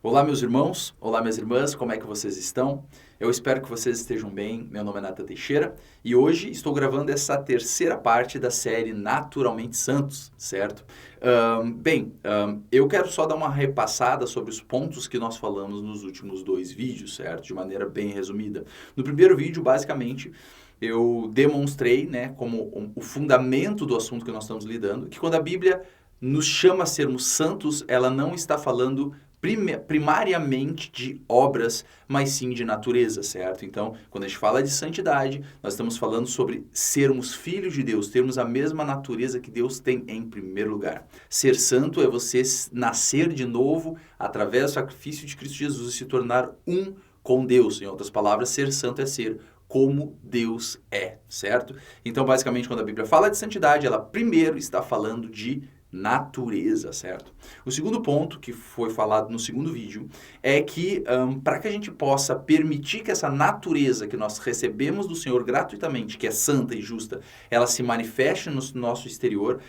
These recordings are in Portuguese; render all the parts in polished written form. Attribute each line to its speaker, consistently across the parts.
Speaker 1: Olá, meus irmãos, olá, minhas irmãs, como é que vocês estão? Eu espero que vocês estejam bem. Meu nome é Nathan Teixeira e hoje estou gravando essa terceira parte da série Naturalmente Santos, certo? Eu quero só dar uma repassada sobre os pontos que nós falamos nos últimos dois vídeos, certo? De maneira bem resumida. No primeiro vídeo, basicamente, eu demonstrei, como o fundamento do assunto que nós estamos lidando, que quando a Bíblia nos chama a sermos santos, ela não está falando primariamente de obras, mas sim de natureza, certo? Então, quando a gente fala de santidade, nós estamos falando sobre sermos filhos de Deus, termos a mesma natureza que Deus tem em primeiro lugar. Ser santo é você nascer de novo através do sacrifício de Cristo Jesus e se tornar um com Deus. Em outras palavras, ser santo é ser como Deus é, certo? Então, basicamente, quando a Bíblia fala de santidade, ela primeiro está falando de natureza, certo? O segundo ponto que foi falado no segundo vídeo é que para que a gente possa permitir que essa natureza que nós recebemos do Senhor gratuitamente, que é santa e justa, ela se manifeste no nosso exterior,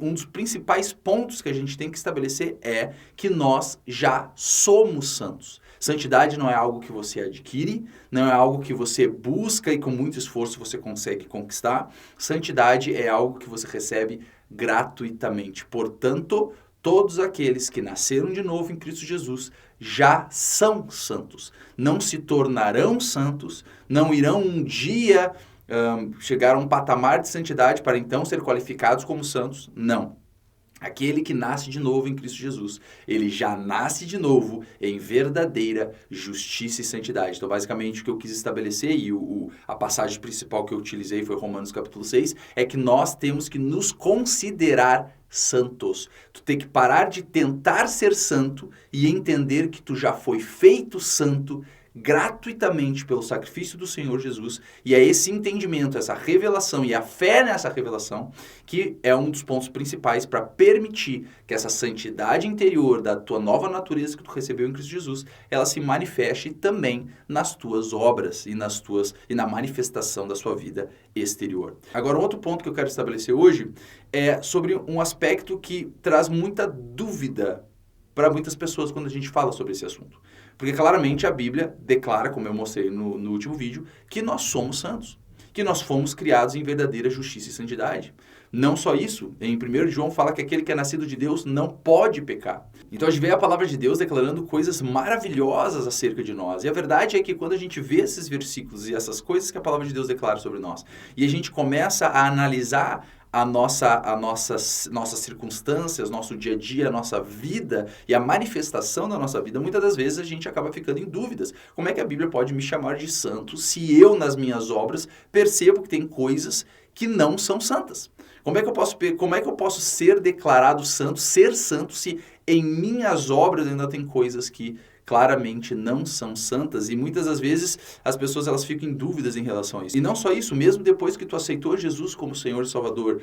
Speaker 1: um dos principais pontos que a gente tem que estabelecer é que nós já somos santos. Santidade não é algo que você adquire, não é algo que você busca e com muito esforço você consegue conquistar. Santidade é algo que você recebe gratuitamente. Portanto, todos aqueles que nasceram de novo em Cristo Jesus já são santos. Não se tornarão santos, não irão um dia chegar a um patamar de santidade para então ser qualificados como santos. Não. Aquele que nasce de novo em Cristo Jesus, ele já nasce de novo em verdadeira justiça e santidade. Então, basicamente, o que eu quis estabelecer, e a passagem principal que eu utilizei foi Romanos capítulo 6, é que nós temos que nos considerar santos. Tu tem que parar de tentar ser santo e entender que tu já foi feito santo gratuitamente pelo sacrifício do Senhor Jesus, e é esse entendimento, essa revelação e a fé nessa revelação que é um dos pontos principais para permitir que essa santidade interior da tua nova natureza que tu recebeu em Cristo Jesus, ela se manifeste também nas tuas obras e na manifestação da sua vida exterior. Agora, um outro ponto que eu quero estabelecer hoje é sobre um aspecto que traz muita dúvida para muitas pessoas quando a gente fala sobre esse assunto. Porque claramente a Bíblia declara, como eu mostrei no último vídeo, que nós somos santos, que nós fomos criados em verdadeira justiça e santidade. Não só isso, em 1 João fala que aquele que é nascido de Deus não pode pecar. Então a gente vê a palavra de Deus declarando coisas maravilhosas acerca de nós. E a verdade é que quando a gente vê esses versículos e essas coisas que a palavra de Deus declara sobre nós, e a gente começa a analisar nossas circunstâncias, nosso dia a dia, a nossa vida e a manifestação da nossa vida, muitas das vezes a gente acaba ficando em dúvidas. Como é que a Bíblia pode me chamar de santo se eu, nas minhas obras, percebo que tem coisas que não são santas? Como é que eu posso ser declarado santo, ser santo, se em minhas obras ainda tem coisas que claramente não são santas? E muitas das vezes as pessoas elas ficam em dúvidas em relação a isso. E não só isso, mesmo depois que tu aceitou Jesus como Senhor e Salvador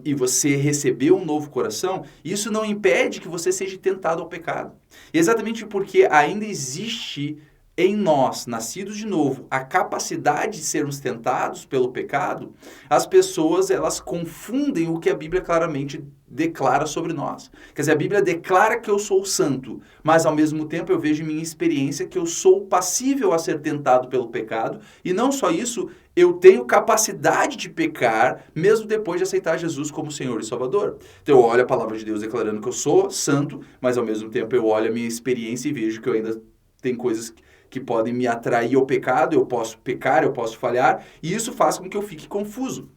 Speaker 1: e você recebeu um novo coração, isso não impede que você seja tentado ao pecado. E exatamente porque ainda existe em nós, nascidos de novo, a capacidade de sermos tentados pelo pecado, as pessoas elas confundem o que a Bíblia claramente declara sobre nós. Quer dizer, a Bíblia declara que eu sou santo, mas ao mesmo tempo eu vejo em minha experiência que eu sou passível a ser tentado pelo pecado, e não só isso, eu tenho capacidade de pecar, mesmo depois de aceitar Jesus como Senhor e Salvador. Então eu olho a palavra de Deus declarando que eu sou santo, mas ao mesmo tempo eu olho a minha experiência e vejo que eu ainda tenho coisas que podem me atrair ao pecado, eu posso pecar, eu posso falhar, e isso faz com que eu fique confuso.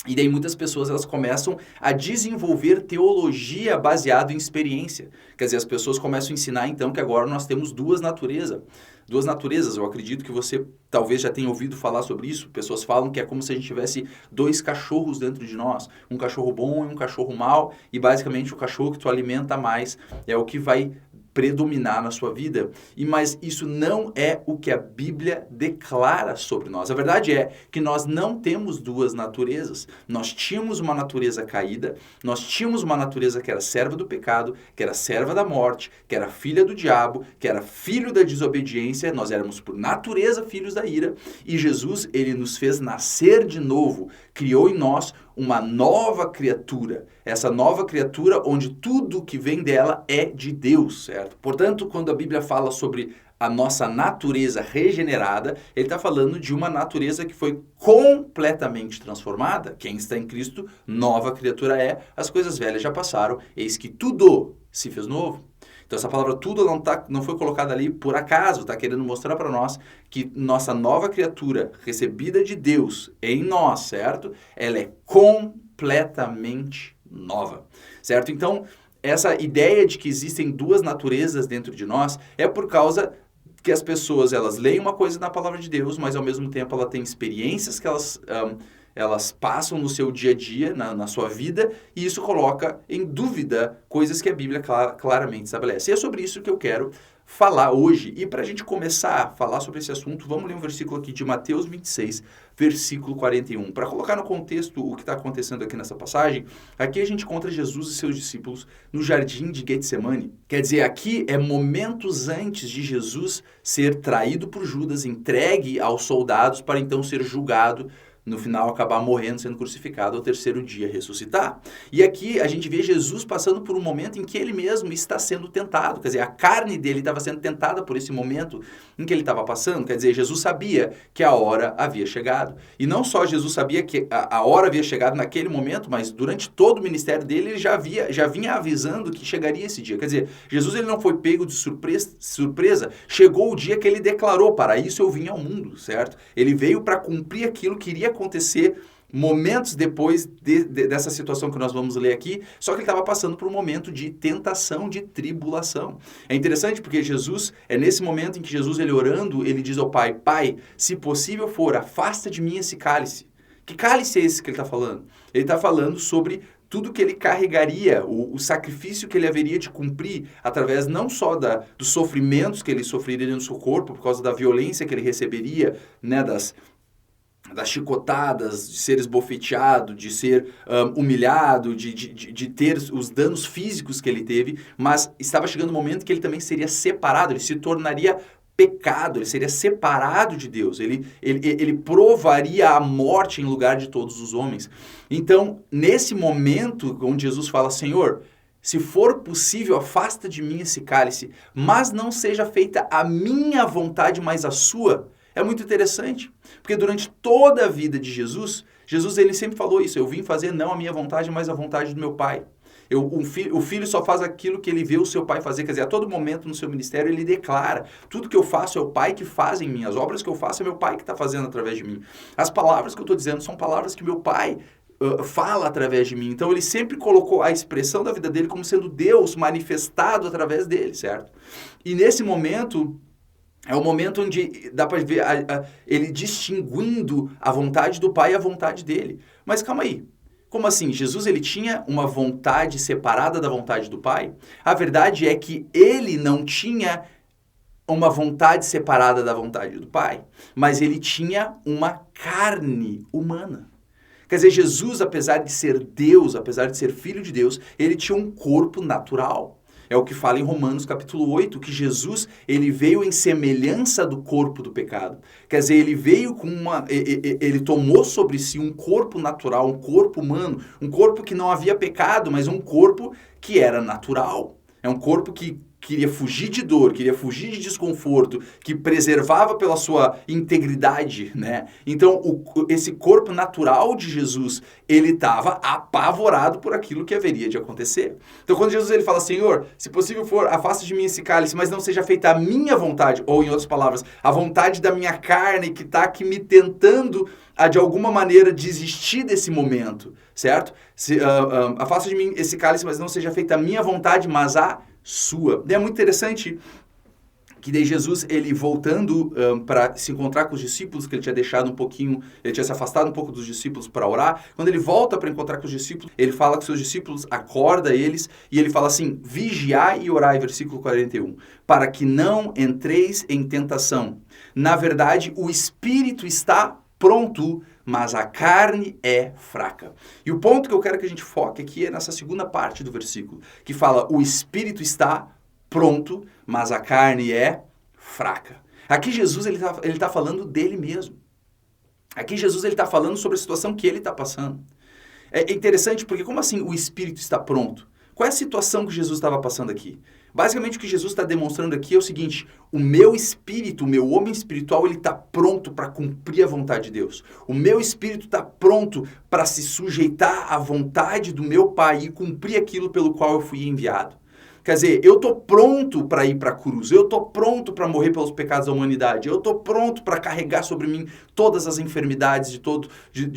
Speaker 1: E daí muitas pessoas elas começam a desenvolver teologia baseada em experiência. Quer dizer, as pessoas começam a ensinar então que agora nós temos duas naturezas. Duas naturezas, eu acredito que você talvez já tenha ouvido falar sobre isso. Pessoas falam que é como se a gente tivesse dois cachorros dentro de nós. Um cachorro bom e um cachorro mau. E basicamente o cachorro que tu alimenta mais é o que vai predominar na sua vida, mas isso não é o que a Bíblia declara sobre nós. A verdade é que nós não temos duas naturezas. Nós tínhamos uma natureza caída, nós tínhamos uma natureza que era serva do pecado, que era serva da morte, que era filha do diabo, que era filho da desobediência, nós éramos por natureza filhos da ira, e Jesus, ele nos fez nascer de novo, criou em nós uma nova criatura. Essa nova criatura onde tudo que vem dela é de Deus, certo? Portanto, quando a Bíblia fala sobre a nossa natureza regenerada, ele está falando de uma natureza que foi completamente transformada. Quem está em Cristo, nova criatura é, as coisas velhas já passaram, eis que tudo se fez novo. Então essa palavra tudo não foi colocada ali por acaso, está querendo mostrar para nós que nossa nova criatura, recebida de Deus em nós, certo? Ela é completamente nova, certo? Então, essa ideia de que existem duas naturezas dentro de nós é por causa que as pessoas, elas leem uma coisa na palavra de Deus, mas ao mesmo tempo ela tem experiências que elas passam no seu dia a dia, na sua vida, e isso coloca em dúvida coisas que a Bíblia claramente estabelece. E é sobre isso que eu quero falar hoje. E para a gente começar a falar sobre esse assunto, vamos ler um versículo aqui de Mateus 26, versículo 41. Para colocar no contexto o que está acontecendo aqui nessa passagem, aqui a gente encontra Jesus e seus discípulos no jardim de Getsemane. Quer dizer, aqui é momentos antes de Jesus ser traído por Judas, entregue aos soldados para então ser julgado, no final acabar morrendo, sendo crucificado, ao terceiro dia ressuscitar. E aqui a gente vê Jesus passando por um momento em que ele mesmo está sendo tentado. Quer dizer, a carne dele estava sendo tentada por esse momento em que ele estava passando. Quer dizer, Jesus sabia que a hora havia chegado. E não só Jesus sabia que a hora havia chegado naquele momento, mas durante todo o ministério dele, ele já vinha avisando que chegaria esse dia. Quer dizer, Jesus ele não foi pego de surpresa. Chegou o dia que ele declarou, para isso eu vim ao mundo, certo? Ele veio para cumprir aquilo que iria acontecer momentos depois dessa situação que nós vamos ler aqui, só que ele estava passando por um momento de tentação, de tribulação. É interessante porque Jesus, é nesse momento em que Jesus, ele orando, ele diz ao Pai, Pai, se possível for, afasta de mim esse cálice. Que cálice é esse que ele está falando? Ele está falando sobre tudo que ele carregaria, o sacrifício que ele haveria de cumprir através não só dos sofrimentos que ele sofreria no seu corpo, por causa da violência que ele receberia, né, das chicotadas, de ser esbofeteado, de ser humilhado, de ter os danos físicos que ele teve, mas estava chegando o momento que ele também seria separado, ele se tornaria pecado, ele seria separado de Deus, ele provaria a morte em lugar de todos os homens. Então, nesse momento onde Jesus fala, Senhor, se for possível, afasta de mim esse cálice, mas não seja feita a minha vontade, mas a sua. É muito interessante, porque durante toda a vida de Jesus ele sempre falou isso, eu vim fazer não a minha vontade, mas a vontade do meu Pai. O filho só faz aquilo que ele vê o seu Pai fazer, quer dizer, a todo momento no seu ministério ele declara, tudo que eu faço é o Pai que faz em mim, as obras que eu faço é meu Pai que está fazendo através de mim. As palavras que eu estou dizendo são palavras que meu Pai fala através de mim. Então ele sempre colocou a expressão da vida dele como sendo Deus manifestado através dele, certo? E nesse momento é o momento onde dá para ver ele distinguindo a vontade do Pai e a vontade dele. Mas calma aí, como assim? Jesus ele tinha uma vontade separada da vontade do Pai? A verdade é que ele não tinha uma vontade separada da vontade do Pai, mas ele tinha uma carne humana. Quer dizer, Jesus, apesar de ser Deus, apesar de ser filho de Deus, ele tinha um corpo natural. É o que fala em Romanos capítulo 8, que Jesus, ele veio em semelhança do corpo do pecado. Quer dizer, ele veio com ele tomou sobre si um corpo natural, um corpo humano, um corpo que não havia pecado, mas um corpo que era natural. É um corpo que queria fugir de dor, queria fugir de desconforto, que preservava pela sua integridade, né? Então, esse corpo natural de Jesus, ele estava apavorado por aquilo que haveria de acontecer. Então, quando Jesus ele fala, Senhor, se possível for, afasta de mim esse cálice, mas não seja feita a minha vontade, ou em outras palavras, a vontade da minha carne que está aqui me tentando a, de alguma maneira, desistir desse momento, certo? Afasta de mim esse cálice, mas não seja feita a minha vontade, mas a sua. E é muito interessante que daí Jesus, ele voltando para se encontrar com os discípulos, que ele tinha deixado um pouquinho, ele tinha se afastado um pouco dos discípulos para orar, quando ele volta para encontrar com os discípulos, ele fala com seus discípulos, acorda eles, e ele fala assim, vigiai e orai, versículo 41, para que não entreis em tentação. Na verdade, o espírito está pronto, mas a carne é fraca. E o ponto que eu quero que a gente foque aqui é nessa segunda parte do versículo, que fala, o espírito está pronto, mas a carne é fraca. Aqui Jesus ele tá falando dele mesmo. Aqui Jesus ele está falando sobre a situação que ele está passando. É interessante porque como assim o Espírito está pronto? Qual é a situação que Jesus estava passando aqui? Basicamente o que Jesus está demonstrando aqui é o seguinte: o meu espírito, o meu homem espiritual, ele está pronto para cumprir a vontade de Deus. O meu espírito está pronto para se sujeitar à vontade do meu Pai e cumprir aquilo pelo qual eu fui enviado. Quer dizer, eu estou pronto para ir para a cruz, eu estou pronto para morrer pelos pecados da humanidade, eu estou pronto para carregar sobre mim todas as enfermidades de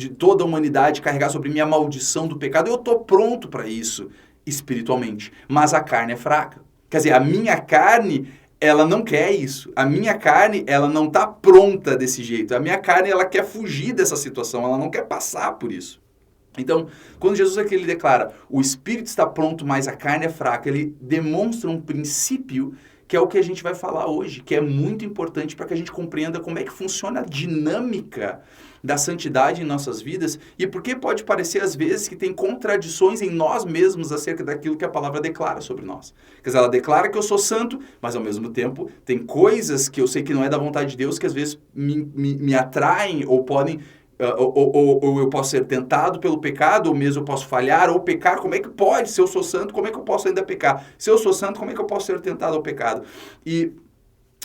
Speaker 1: toda a humanidade, carregar sobre mim a maldição do pecado, eu estou pronto para isso espiritualmente, mas a carne é fraca. Quer dizer, a minha carne, ela não quer isso. A minha carne, ela não está pronta desse jeito. A minha carne, ela quer fugir dessa situação, ela não quer passar por isso. Então, quando Jesus aqui ele declara, o espírito está pronto, mas a carne é fraca, ele demonstra um princípio que é o que a gente vai falar hoje, que é muito importante para que a gente compreenda como é que funciona a dinâmica da santidade em nossas vidas e porque pode parecer às vezes que tem contradições em nós mesmos acerca daquilo que a palavra declara sobre nós. Quer dizer, ela declara que eu sou santo, mas ao mesmo tempo tem coisas que eu sei que não é da vontade de Deus que às vezes me atraem ou podem... Ou eu posso ser tentado pelo pecado, ou mesmo eu posso falhar ou pecar. Como é que pode? Se eu sou santo, como é que eu posso ainda pecar? Se eu sou santo, como é que eu posso ser tentado ao pecado? E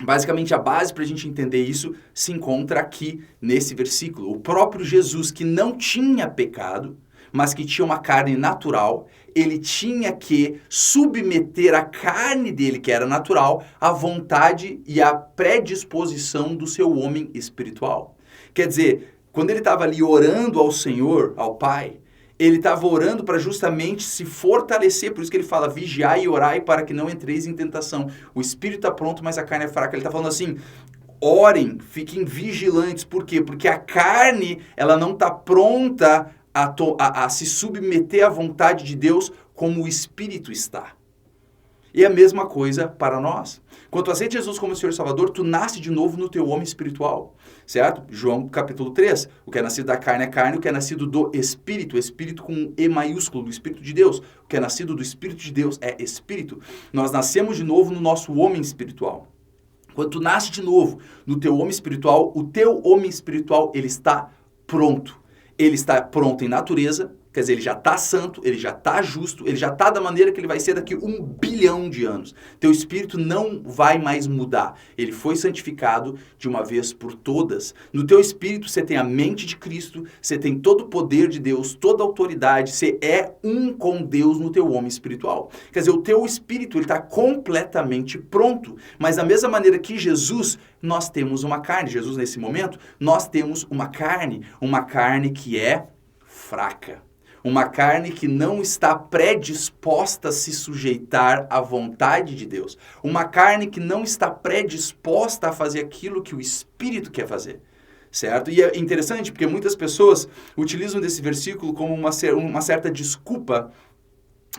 Speaker 1: basicamente a base para a gente entender isso se encontra aqui nesse versículo. O próprio Jesus, que não tinha pecado, mas que tinha uma carne natural, ele tinha que submeter a carne dele, que era natural, à vontade e à predisposição do seu homem espiritual. Quer dizer, quando ele estava ali orando ao Senhor, ao Pai, ele estava orando para justamente se fortalecer. Por isso que ele fala, vigiai e orai para que não entreis em tentação. O espírito está pronto, mas a carne é fraca. Ele está falando assim, orem, fiquem vigilantes. Por quê? Porque a carne, ela não está pronta a se submeter à vontade de Deus como o espírito está. E a mesma coisa para nós. Quando tu aceita Jesus como Senhor e Salvador, tu nasce de novo no teu homem espiritual, certo? João capítulo 3, o que é nascido da carne é carne, o que é nascido do Espírito com um E maiúsculo, do Espírito de Deus. O que é nascido do Espírito de Deus é Espírito. Nós nascemos de novo no nosso homem espiritual. Quando tu nasce de novo no teu homem espiritual, o teu homem espiritual, ele está pronto. Ele está pronto em natureza, quer dizer, ele já está santo, ele já está justo, ele já está da maneira que ele vai ser daqui 1 bilhão de anos. Teu espírito não vai mais mudar. Ele foi santificado de uma vez por todas. No teu espírito você tem a mente de Cristo, você tem todo o poder de Deus, toda a autoridade, você é um com Deus no teu homem espiritual. Quer dizer, o teu espírito está completamente pronto. Mas da mesma maneira que Jesus, nós temos uma carne. Jesus, nesse momento, nós temos uma carne que é fraca. Uma carne que não está predisposta a se sujeitar à vontade de Deus. Uma carne que não está predisposta a fazer aquilo que o Espírito quer fazer. Certo? E é interessante porque muitas pessoas utilizam desse versículo como uma certa desculpa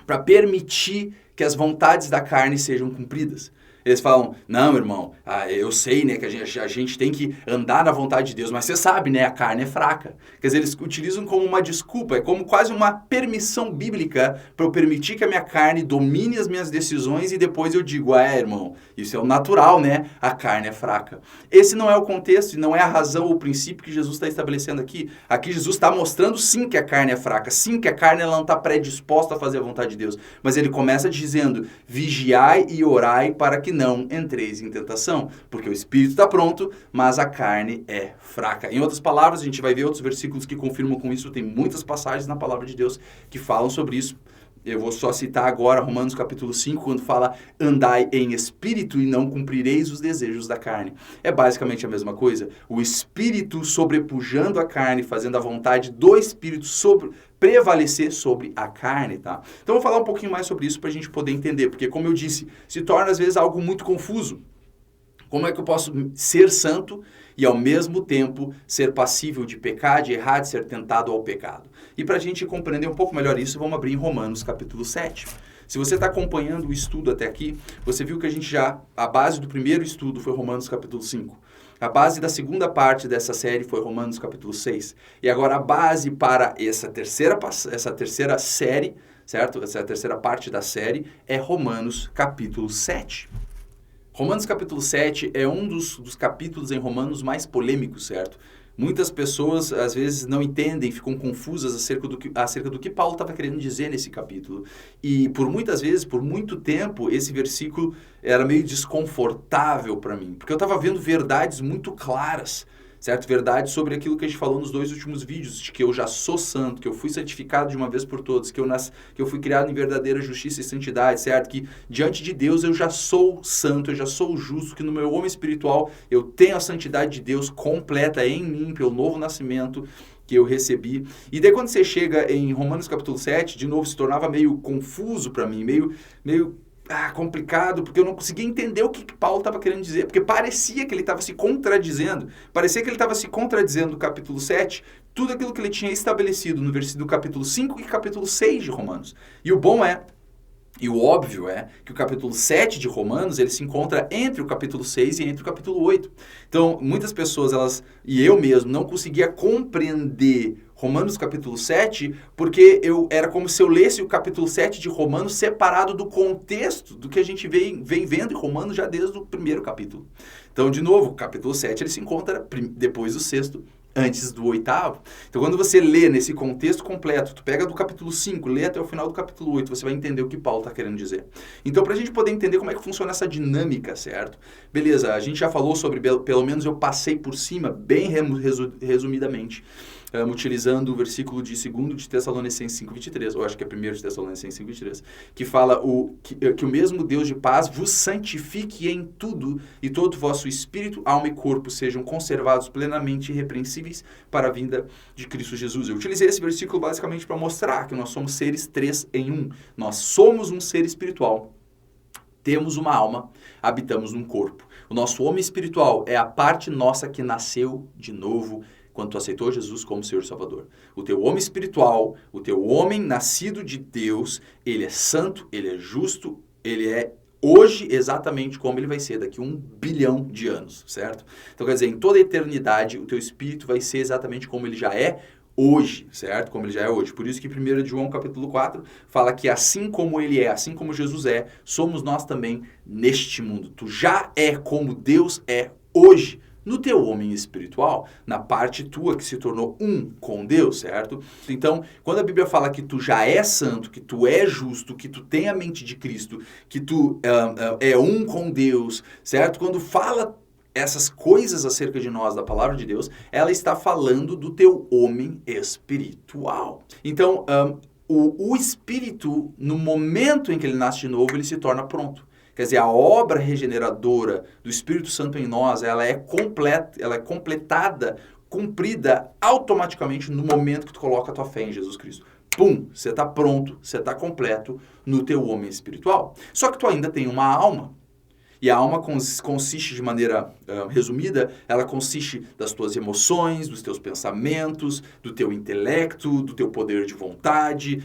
Speaker 1: para permitir que as vontades da carne sejam cumpridas. Eles falam, não, irmão, eu sei, né, que a gente tem que andar na vontade de Deus, mas você sabe, né, a carne é fraca. Quer dizer, eles utilizam como uma desculpa, é como quase uma permissão bíblica para eu permitir que a minha carne domine as minhas decisões e depois eu digo, irmão, isso é o natural, né, a carne é fraca. Esse não é o contexto e não é a razão ou o princípio que Jesus está estabelecendo aqui. Aqui Jesus está mostrando sim que a carne é fraca, sim que a carne ela não está predisposta a fazer a vontade de Deus, mas ele começa dizendo, vigiai e orai para que não entreis em tentação, porque o espírito está pronto, mas a carne é fraca. Em outras palavras, a gente vai ver outros versículos que confirmam com isso, tem muitas passagens na palavra de Deus que falam sobre isso. Eu vou só citar agora Romanos capítulo 5, quando fala, andai em espírito e não cumprireis os desejos da carne. É basicamente a mesma coisa. O espírito sobrepujando a carne, fazendo a vontade do espírito prevalecer sobre a carne, tá? Então, eu vou falar um pouquinho mais sobre isso para a gente poder entender, porque, como eu disse, se torna às vezes algo muito confuso. Como é que eu posso ser santo e ao mesmo tempo ser passível de pecar, de errar, de ser tentado ao pecado? E para a gente compreender um pouco melhor isso, vamos abrir em Romanos capítulo 7. Se você está acompanhando o estudo até aqui, você viu que a base do primeiro estudo foi Romanos capítulo 5. A base da segunda parte dessa série foi Romanos capítulo 6. E agora a base para essa terceira série, certo? Essa terceira parte da série é Romanos capítulo 7. Romanos capítulo 7 é um dos capítulos em Romanos mais polêmicos, certo? Muitas pessoas, às vezes, não entendem, ficam confusas acerca do que Paulo estava querendo dizer nesse capítulo. E, por muitas vezes, por muito tempo, esse versículo era meio desconfortável para mim, porque eu estava vendo verdades muito claras, certo? Verdades sobre aquilo que a gente falou nos 2 últimos vídeos, de que eu já sou santo, que eu fui santificado de uma vez por todas, que eu fui criado em verdadeira justiça e santidade, certo? Que diante de Deus eu já sou santo, eu já sou justo, que no meu homem espiritual eu tenho a santidade de Deus completa em mim, pelo novo nascimento que eu recebi. E daí quando você chega em Romanos capítulo 7, de novo se tornava meio confuso para mim, meio complicado, porque eu não conseguia entender o que Paulo estava querendo dizer, porque parecia que ele estava se contradizendo, no capítulo 7, tudo aquilo que ele tinha estabelecido no versículo capítulo 5 e capítulo 6 de Romanos. E o bom é, e o óbvio é que o capítulo 7 de Romanos, ele se encontra entre o capítulo 6 e entre o capítulo 8. Então, muitas pessoas, e eu mesmo, não conseguia compreender Romanos capítulo 7, porque era como se eu lesse o capítulo 7 de Romanos separado do contexto do que a gente vem vendo em Romanos já desde o primeiro capítulo. Então, de novo, o capítulo 7 ele se encontra depois do 6º, antes do 8º. Então, quando você lê nesse contexto completo, tu pega do capítulo 5, lê até o final do capítulo 8, você vai entender o que Paulo está querendo dizer. Então, para a gente poder entender como é que funciona essa dinâmica, certo? Beleza, a gente já falou sobre, pelo menos eu passei por cima, bem resumidamente, utilizando o versículo de 2 de Tessalonicenses 5:23, ou acho que é 1 de Tessalonicenses 5:23, que fala que o mesmo Deus de paz vos santifique em tudo, e todo o vosso espírito, alma e corpo sejam conservados plenamente irrepreensíveis para a vinda de Cristo Jesus. Eu utilizei esse versículo basicamente para mostrar que nós somos seres 3 em 1. Nós somos um ser espiritual, temos uma alma, habitamos num corpo. O nosso homem espiritual é a parte nossa que nasceu de novo quando tu aceitou Jesus como Senhor e Salvador. O teu homem espiritual, o teu homem nascido de Deus, ele é santo, ele é justo, ele é hoje exatamente como ele vai ser daqui a 1 bilhão de anos, certo? Então, quer dizer, em toda a eternidade, o teu espírito vai ser exatamente como ele já é hoje, certo? Como ele já é hoje. Por isso que 1 João capítulo 4 fala que assim como ele é, assim como Jesus é, somos nós também neste mundo. Tu já é como Deus é hoje, no teu homem espiritual, na parte tua que se tornou um com Deus, certo? Então, quando a Bíblia fala que tu já é santo, que tu é justo, que tu tem a mente de Cristo, que tu é um com Deus, certo? Quando fala essas coisas acerca de nós, da palavra de Deus, ela está falando do teu homem espiritual. Então, o espírito, no momento em que ele nasce de novo, ele se torna pronto. Quer dizer, a obra regeneradora do Espírito Santo em nós, ela é completada, cumprida automaticamente no momento que tu coloca a tua fé em Jesus Cristo. Pum, você está pronto, você está completo no teu homem espiritual. Só que tu ainda tem uma alma. E a alma consiste, de maneira resumida, ela consiste das tuas emoções, dos teus pensamentos, do teu intelecto, do teu poder de vontade,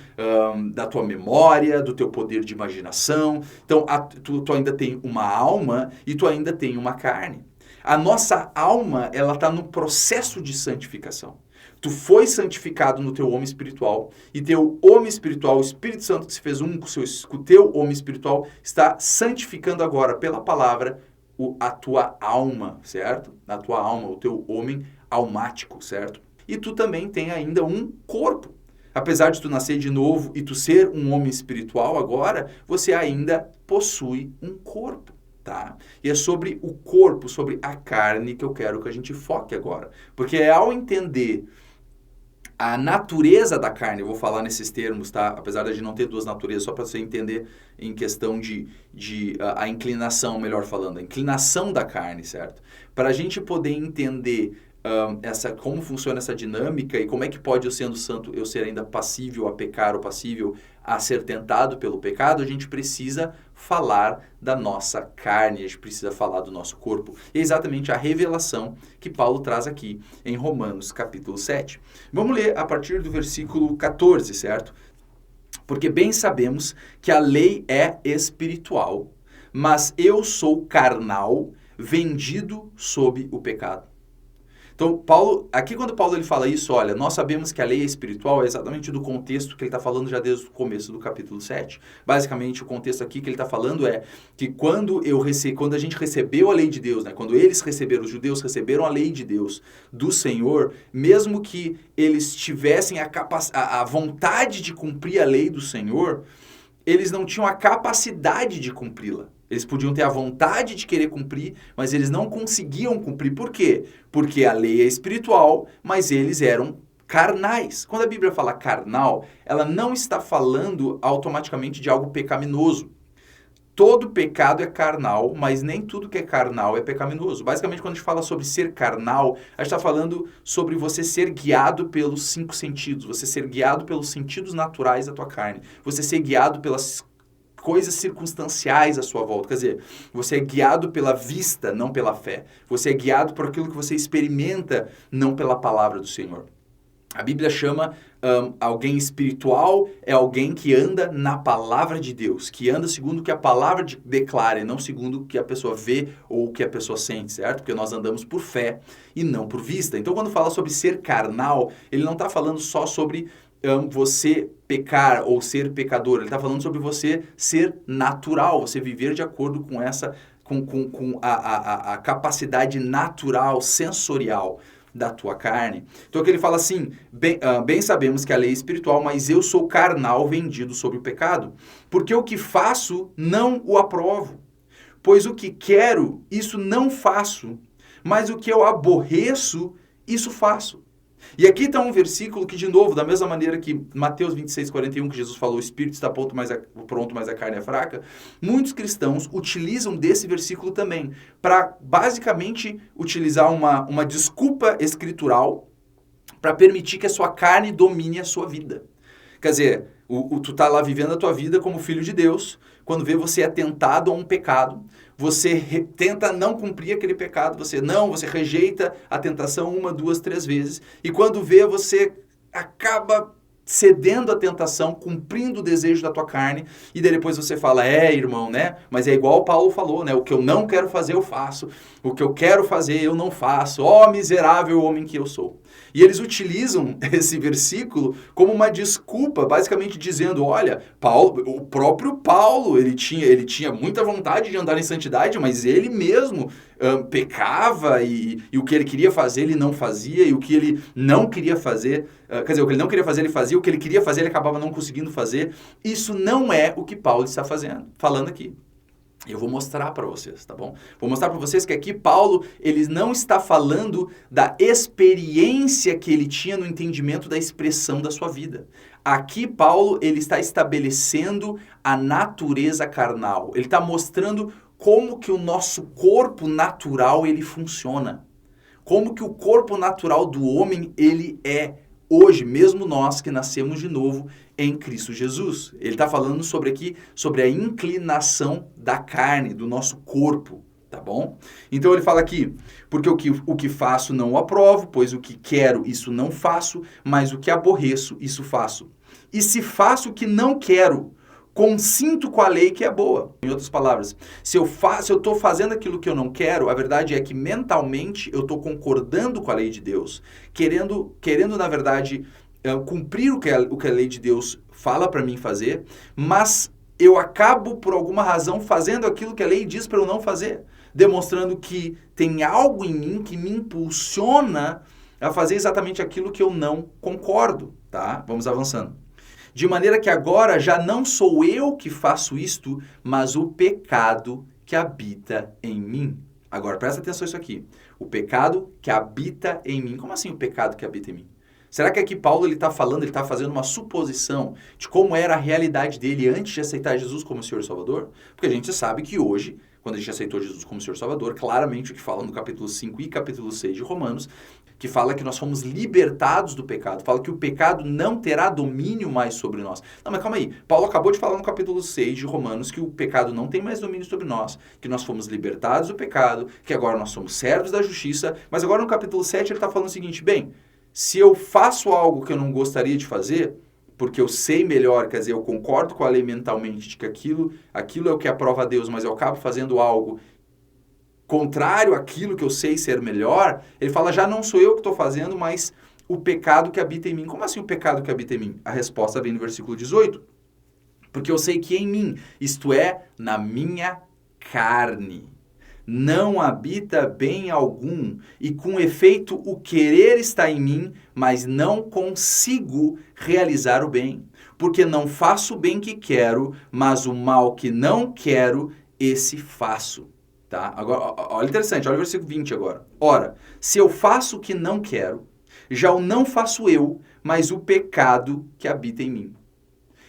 Speaker 1: da tua memória, do teu poder de imaginação. Então, tu ainda tem uma alma e tu ainda tem uma carne. A nossa alma, ela está no processo de santificação. Tu foi santificado no teu homem espiritual e teu homem espiritual, o Espírito Santo que se fez um com o teu homem espiritual, está santificando agora pela palavra a tua alma, certo? A tua alma, o teu homem almático, certo? E tu também tem ainda um corpo. Apesar de tu nascer de novo e tu ser um homem espiritual agora, você ainda possui um corpo. Tá? E é sobre o corpo, sobre a carne que eu quero que a gente foque agora. Porque é ao entender a natureza da carne, eu vou falar nesses termos, tá? Apesar de a gente não ter duas naturezas, só para você entender em questão de a inclinação, melhor falando, a inclinação da carne, certo? Para a gente poder entender como funciona essa dinâmica e como é que pode, eu sendo santo, eu ser ainda passível a pecar ou passível a ser tentado pelo pecado, a gente precisa falar da nossa carne, a gente precisa falar do nosso corpo. E é exatamente a revelação que Paulo traz aqui em Romanos capítulo 7. Vamos ler a partir do versículo 14, certo? Porque bem sabemos que a lei é espiritual, mas eu sou carnal, vendido sob o pecado. Então, aqui quando Paulo ele fala isso, olha, nós sabemos que a lei é espiritual, é exatamente do contexto que ele está falando já desde o começo do capítulo 7. Basicamente, o contexto aqui que ele está falando é que quando a gente recebeu a lei de Deus, né, quando eles receberam, os judeus receberam a lei de Deus do Senhor, mesmo que eles tivessem a vontade de cumprir a lei do Senhor, eles não tinham a capacidade de cumpri-la. Eles podiam ter a vontade de querer cumprir, mas eles não conseguiam cumprir. Por quê? Porque a lei é espiritual, mas eles eram carnais. Quando a Bíblia fala carnal, ela não está falando automaticamente de algo pecaminoso. Todo pecado é carnal, mas nem tudo que é carnal é pecaminoso. Basicamente, quando a gente fala sobre ser carnal, a gente está falando sobre você ser guiado pelos 5 sentidos, você ser guiado pelos sentidos naturais da tua carne, você ser guiado pelas coisas circunstanciais à sua volta. Quer dizer, você é guiado pela vista, não pela fé. Você é guiado por aquilo que você experimenta, não pela palavra do Senhor. A Bíblia chama alguém espiritual é alguém que anda na palavra de Deus, que anda segundo o que a palavra declara e não segundo o que a pessoa vê ou o que a pessoa sente, certo? Porque nós andamos por fé e não por vista. Então, quando fala sobre ser carnal, ele não está falando só sobre você pecar ou ser pecador. Ele está falando sobre você ser natural, você viver de acordo com essa, com a capacidade natural, sensorial da tua carne. Então aqui ele fala assim, bem sabemos que a lei é espiritual, mas eu sou carnal vendido sobre o pecado, porque o que faço não o aprovo, pois o que quero, isso não faço, mas o que eu aborreço, isso faço. E aqui está um versículo que, de novo, da mesma maneira que Mateus 26:41, que Jesus falou, o espírito está pronto, mas a carne é fraca, muitos cristãos utilizam desse versículo também para, basicamente, utilizar uma desculpa escritural para permitir que a sua carne domine a sua vida. Quer dizer, tu tá lá vivendo a tua vida como filho de Deus, quando vê você é tentado a um pecado, você tenta não cumprir aquele pecado, você rejeita a tentação 1, 2, 3 vezes, e quando vê, você acaba cedendo à tentação, cumprindo o desejo da tua carne, e daí depois você fala, irmão, né? Mas é igual Paulo falou, né? O que eu não quero fazer, eu faço. O que eu quero fazer, eu não faço. Ó, miserável homem que eu sou. E eles utilizam esse versículo como uma desculpa, basicamente dizendo, olha, o próprio Paulo, ele tinha muita vontade de andar em santidade, mas ele mesmo pecava e o que ele queria fazer, ele não fazia, e o que ele não queria fazer, o que ele não queria fazer, ele fazia, o que ele queria fazer, ele acabava não conseguindo fazer. Isso não é o que Paulo está falando aqui. Eu vou mostrar para vocês, tá bom? Vou mostrar para vocês que aqui Paulo, ele não está falando da experiência que ele tinha no entendimento da expressão da sua vida. Aqui Paulo, ele está estabelecendo a natureza carnal. Ele está mostrando como que o nosso corpo natural, ele funciona. Como que o corpo natural do homem, ele é hoje, mesmo nós que nascemos de novo em Cristo Jesus. Ele está falando sobre a inclinação da carne, do nosso corpo, tá bom? Então ele fala aqui, porque o que faço não o aprovo, pois o que quero, isso não faço, mas o que aborreço, isso faço. E se faço o que não quero, consinto com a lei que é boa. Em outras palavras, se eu estou fazendo aquilo que eu não quero, a verdade é que mentalmente eu estou concordando com a lei de Deus, querendo na verdade, cumprir o que a lei de Deus fala para mim fazer, mas eu acabo, por alguma razão, fazendo aquilo que a lei diz para eu não fazer, demonstrando que tem algo em mim que me impulsiona a fazer exatamente aquilo que eu não concordo, tá? Vamos avançando. De maneira que agora já não sou eu que faço isto, mas o pecado que habita em mim. Agora, presta atenção nisso aqui. O pecado que habita em mim. Como assim o pecado que habita em mim? Será que aqui Paulo ele está fazendo uma suposição de como era a realidade dele antes de aceitar Jesus como Senhor e Salvador? Porque a gente sabe que hoje, quando a gente aceitou Jesus como Senhor e Salvador, claramente o que fala no capítulo 5 e capítulo 6 de Romanos, que fala que nós fomos libertados do pecado, fala que o pecado não terá domínio mais sobre nós. Não, mas calma aí, Paulo acabou de falar no capítulo 6 de Romanos que o pecado não tem mais domínio sobre nós, que nós fomos libertados do pecado, que agora nós somos servos da justiça, mas agora no capítulo 7 ele está falando o seguinte, bem, se eu faço algo que eu não gostaria de fazer, porque eu sei melhor, quer dizer, eu concordo com a lei mentalmente de que aquilo é o que aprova a Deus, mas eu acabo fazendo algo contrário àquilo que eu sei ser melhor, ele fala, já não sou eu que estou fazendo, mas o pecado que habita em mim. Como assim o pecado que habita em mim? A resposta vem no versículo 18. Porque eu sei que em mim, isto é, na minha carne, não habita bem algum, e com efeito o querer está em mim, mas não consigo realizar o bem. Porque não faço o bem que quero, mas o mal que não quero, esse faço. Tá? Agora, olha interessante, olha o versículo 20 agora. Ora, se eu faço o que não quero, já o não faço eu, mas o pecado que habita em mim.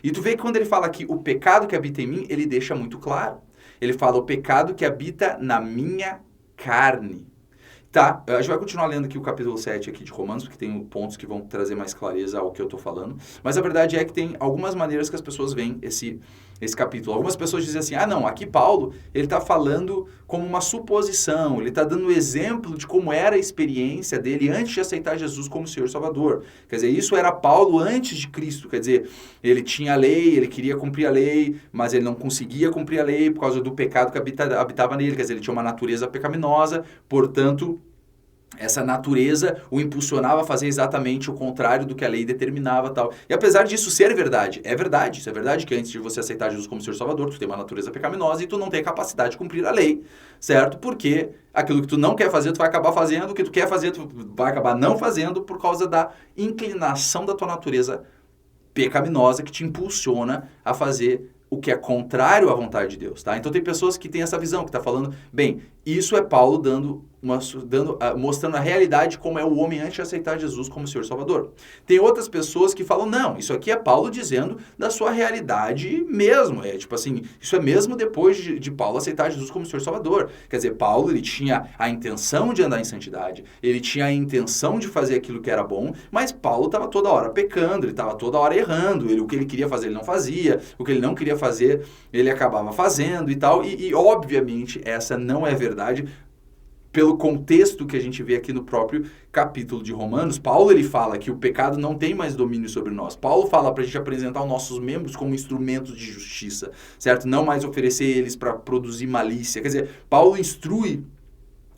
Speaker 1: E tu vê que quando ele fala aqui o pecado que habita em mim, ele deixa muito claro. Ele fala o pecado que habita na minha carne. Tá, a gente vai continuar lendo aqui o capítulo 7 aqui de Romanos, porque tem pontos que vão trazer mais clareza ao que eu estou falando. Mas a verdade é que tem algumas maneiras que as pessoas veem esse capítulo. Algumas pessoas dizem assim, não, aqui Paulo, ele está falando como uma suposição, ele está dando exemplo de como era a experiência dele antes de aceitar Jesus como Senhor e Salvador. Quer dizer, isso era Paulo antes de Cristo, quer dizer, ele tinha a lei, ele queria cumprir a lei, mas ele não conseguia cumprir a lei por causa do pecado que habitava nele, quer dizer, ele tinha uma natureza pecaminosa, portanto, essa natureza o impulsionava a fazer exatamente o contrário do que a lei determinava, tal. E apesar disso ser verdade, isso é verdade que antes de você aceitar Jesus como Senhor e Salvador, tu tem uma natureza pecaminosa e tu não tem a capacidade de cumprir a lei, certo? Porque aquilo que tu não quer fazer, tu vai acabar fazendo, o que tu quer fazer, tu vai acabar não fazendo por causa da inclinação da tua natureza pecaminosa que te impulsiona a fazer o que é contrário à vontade de Deus, tá? Então tem pessoas que têm essa visão, que está falando, bem, isso é Paulo mostrando a realidade como é o homem antes de aceitar Jesus como Senhor e Salvador. Tem outras pessoas que falam, não, isso aqui é Paulo dizendo da sua realidade mesmo, tipo assim, isso é mesmo depois de Paulo aceitar Jesus como Senhor e Salvador. Quer dizer, Paulo, ele tinha a intenção de andar em santidade, ele tinha a intenção de fazer aquilo que era bom, mas Paulo estava toda hora pecando, ele estava toda hora errando, o que ele queria fazer ele não fazia, o que ele não queria fazer ele acabava fazendo e tal, e obviamente essa não é verdade. Pelo contexto que a gente vê aqui no próprio capítulo de Romanos, Paulo ele fala que o pecado não tem mais domínio sobre nós. Paulo fala para a gente apresentar os nossos membros como instrumentos de justiça, certo? Não mais oferecer eles para produzir malícia. Quer dizer, Paulo instrui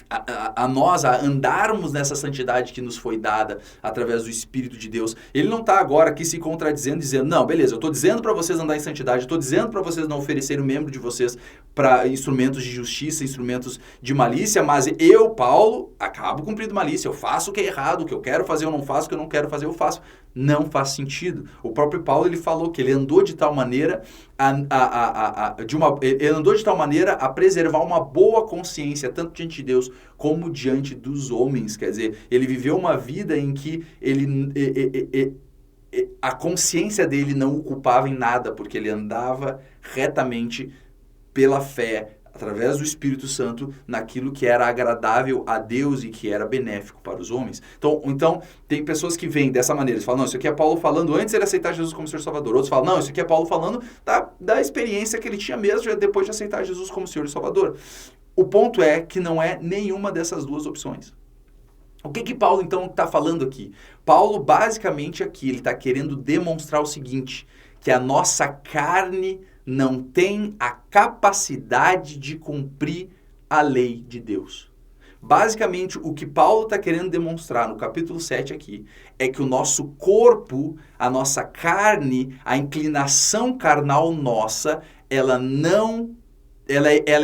Speaker 1: a nós a andarmos nessa santidade que nos foi dada através do Espírito de Deus. Ele não está agora aqui se contradizendo, dizendo, não, beleza, eu estou dizendo para vocês andar em santidade, eu estou dizendo para vocês não oferecer o membro de vocês para instrumentos de justiça, instrumentos de malícia, mas eu, Paulo, acabo cumprindo malícia, eu faço o que é errado, o que eu quero fazer eu não faço, o que eu não quero fazer eu faço. Não faz sentido. O próprio Paulo ele falou que ele andou de tal maneira ele andou de tal maneira a preservar uma boa consciência, tanto diante de Deus como diante dos homens. Quer dizer, ele viveu uma vida em que a consciência dele não o culpava em nada, porque ele andava retamente pela fé, através do Espírito Santo, naquilo que era agradável a Deus e que era benéfico para os homens. Então tem pessoas que vêm dessa maneira, eles falam, não, isso aqui é Paulo falando antes de ele aceitar Jesus como Senhor e Salvador. Outros falam, não, isso aqui é Paulo falando da experiência que ele tinha mesmo depois de aceitar Jesus como Senhor e Salvador. O ponto é que não é nenhuma dessas duas opções. O que Paulo, então, está falando aqui? Paulo, basicamente, aqui, ele está querendo demonstrar o seguinte, que a nossa carne não tem a capacidade de cumprir a lei de Deus. Basicamente, o que Paulo está querendo demonstrar no capítulo 7 aqui é que o nosso corpo, a nossa carne, a inclinação carnal nossa, ela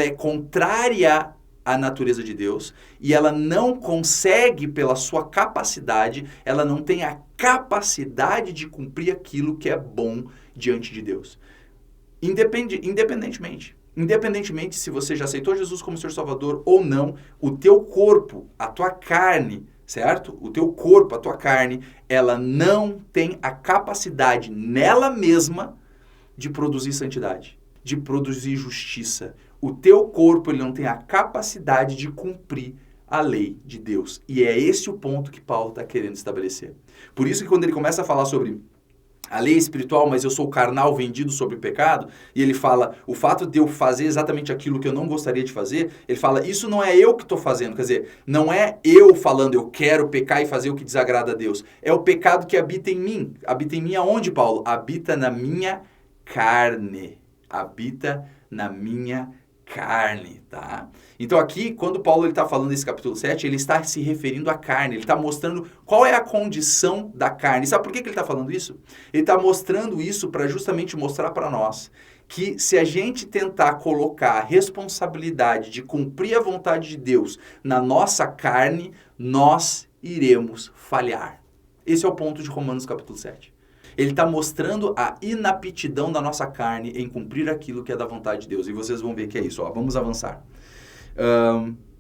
Speaker 1: é contrária à natureza de Deus e ela não consegue, pela sua capacidade, ela não tem a capacidade de cumprir aquilo que é bom diante de Deus. Independentemente se você já aceitou Jesus como Senhor Salvador ou não, o teu corpo, a tua carne, certo? O teu corpo, a tua carne, ela não tem a capacidade nela mesma de produzir santidade, de produzir justiça. O teu corpo, ele não tem a capacidade de cumprir a lei de Deus. E é esse o ponto que Paulo está querendo estabelecer. Por isso que quando ele começa a falar sobre a lei espiritual, mas eu sou carnal vendido sobre o pecado, e ele fala, o fato de eu fazer exatamente aquilo que eu não gostaria de fazer, ele fala, isso não é eu que estou fazendo, quer dizer, não é eu falando, eu quero pecar e fazer o que desagrada a Deus, é o pecado que habita em mim. Habita em mim aonde, Paulo? Habita na minha carne. Habita na minha carne, tá? Então aqui, quando Paulo está falando desse capítulo 7, ele está se referindo à carne, ele está mostrando qual é a condição da carne. Sabe por que ele está falando isso? Ele está mostrando isso para justamente mostrar para nós que se a gente tentar colocar a responsabilidade de cumprir a vontade de Deus na nossa carne, nós iremos falhar. Esse é o ponto de Romanos capítulo 7. Ele está mostrando a inaptidão da nossa carne em cumprir aquilo que é da vontade de Deus. E vocês vão ver que é isso. Ó. Vamos avançar.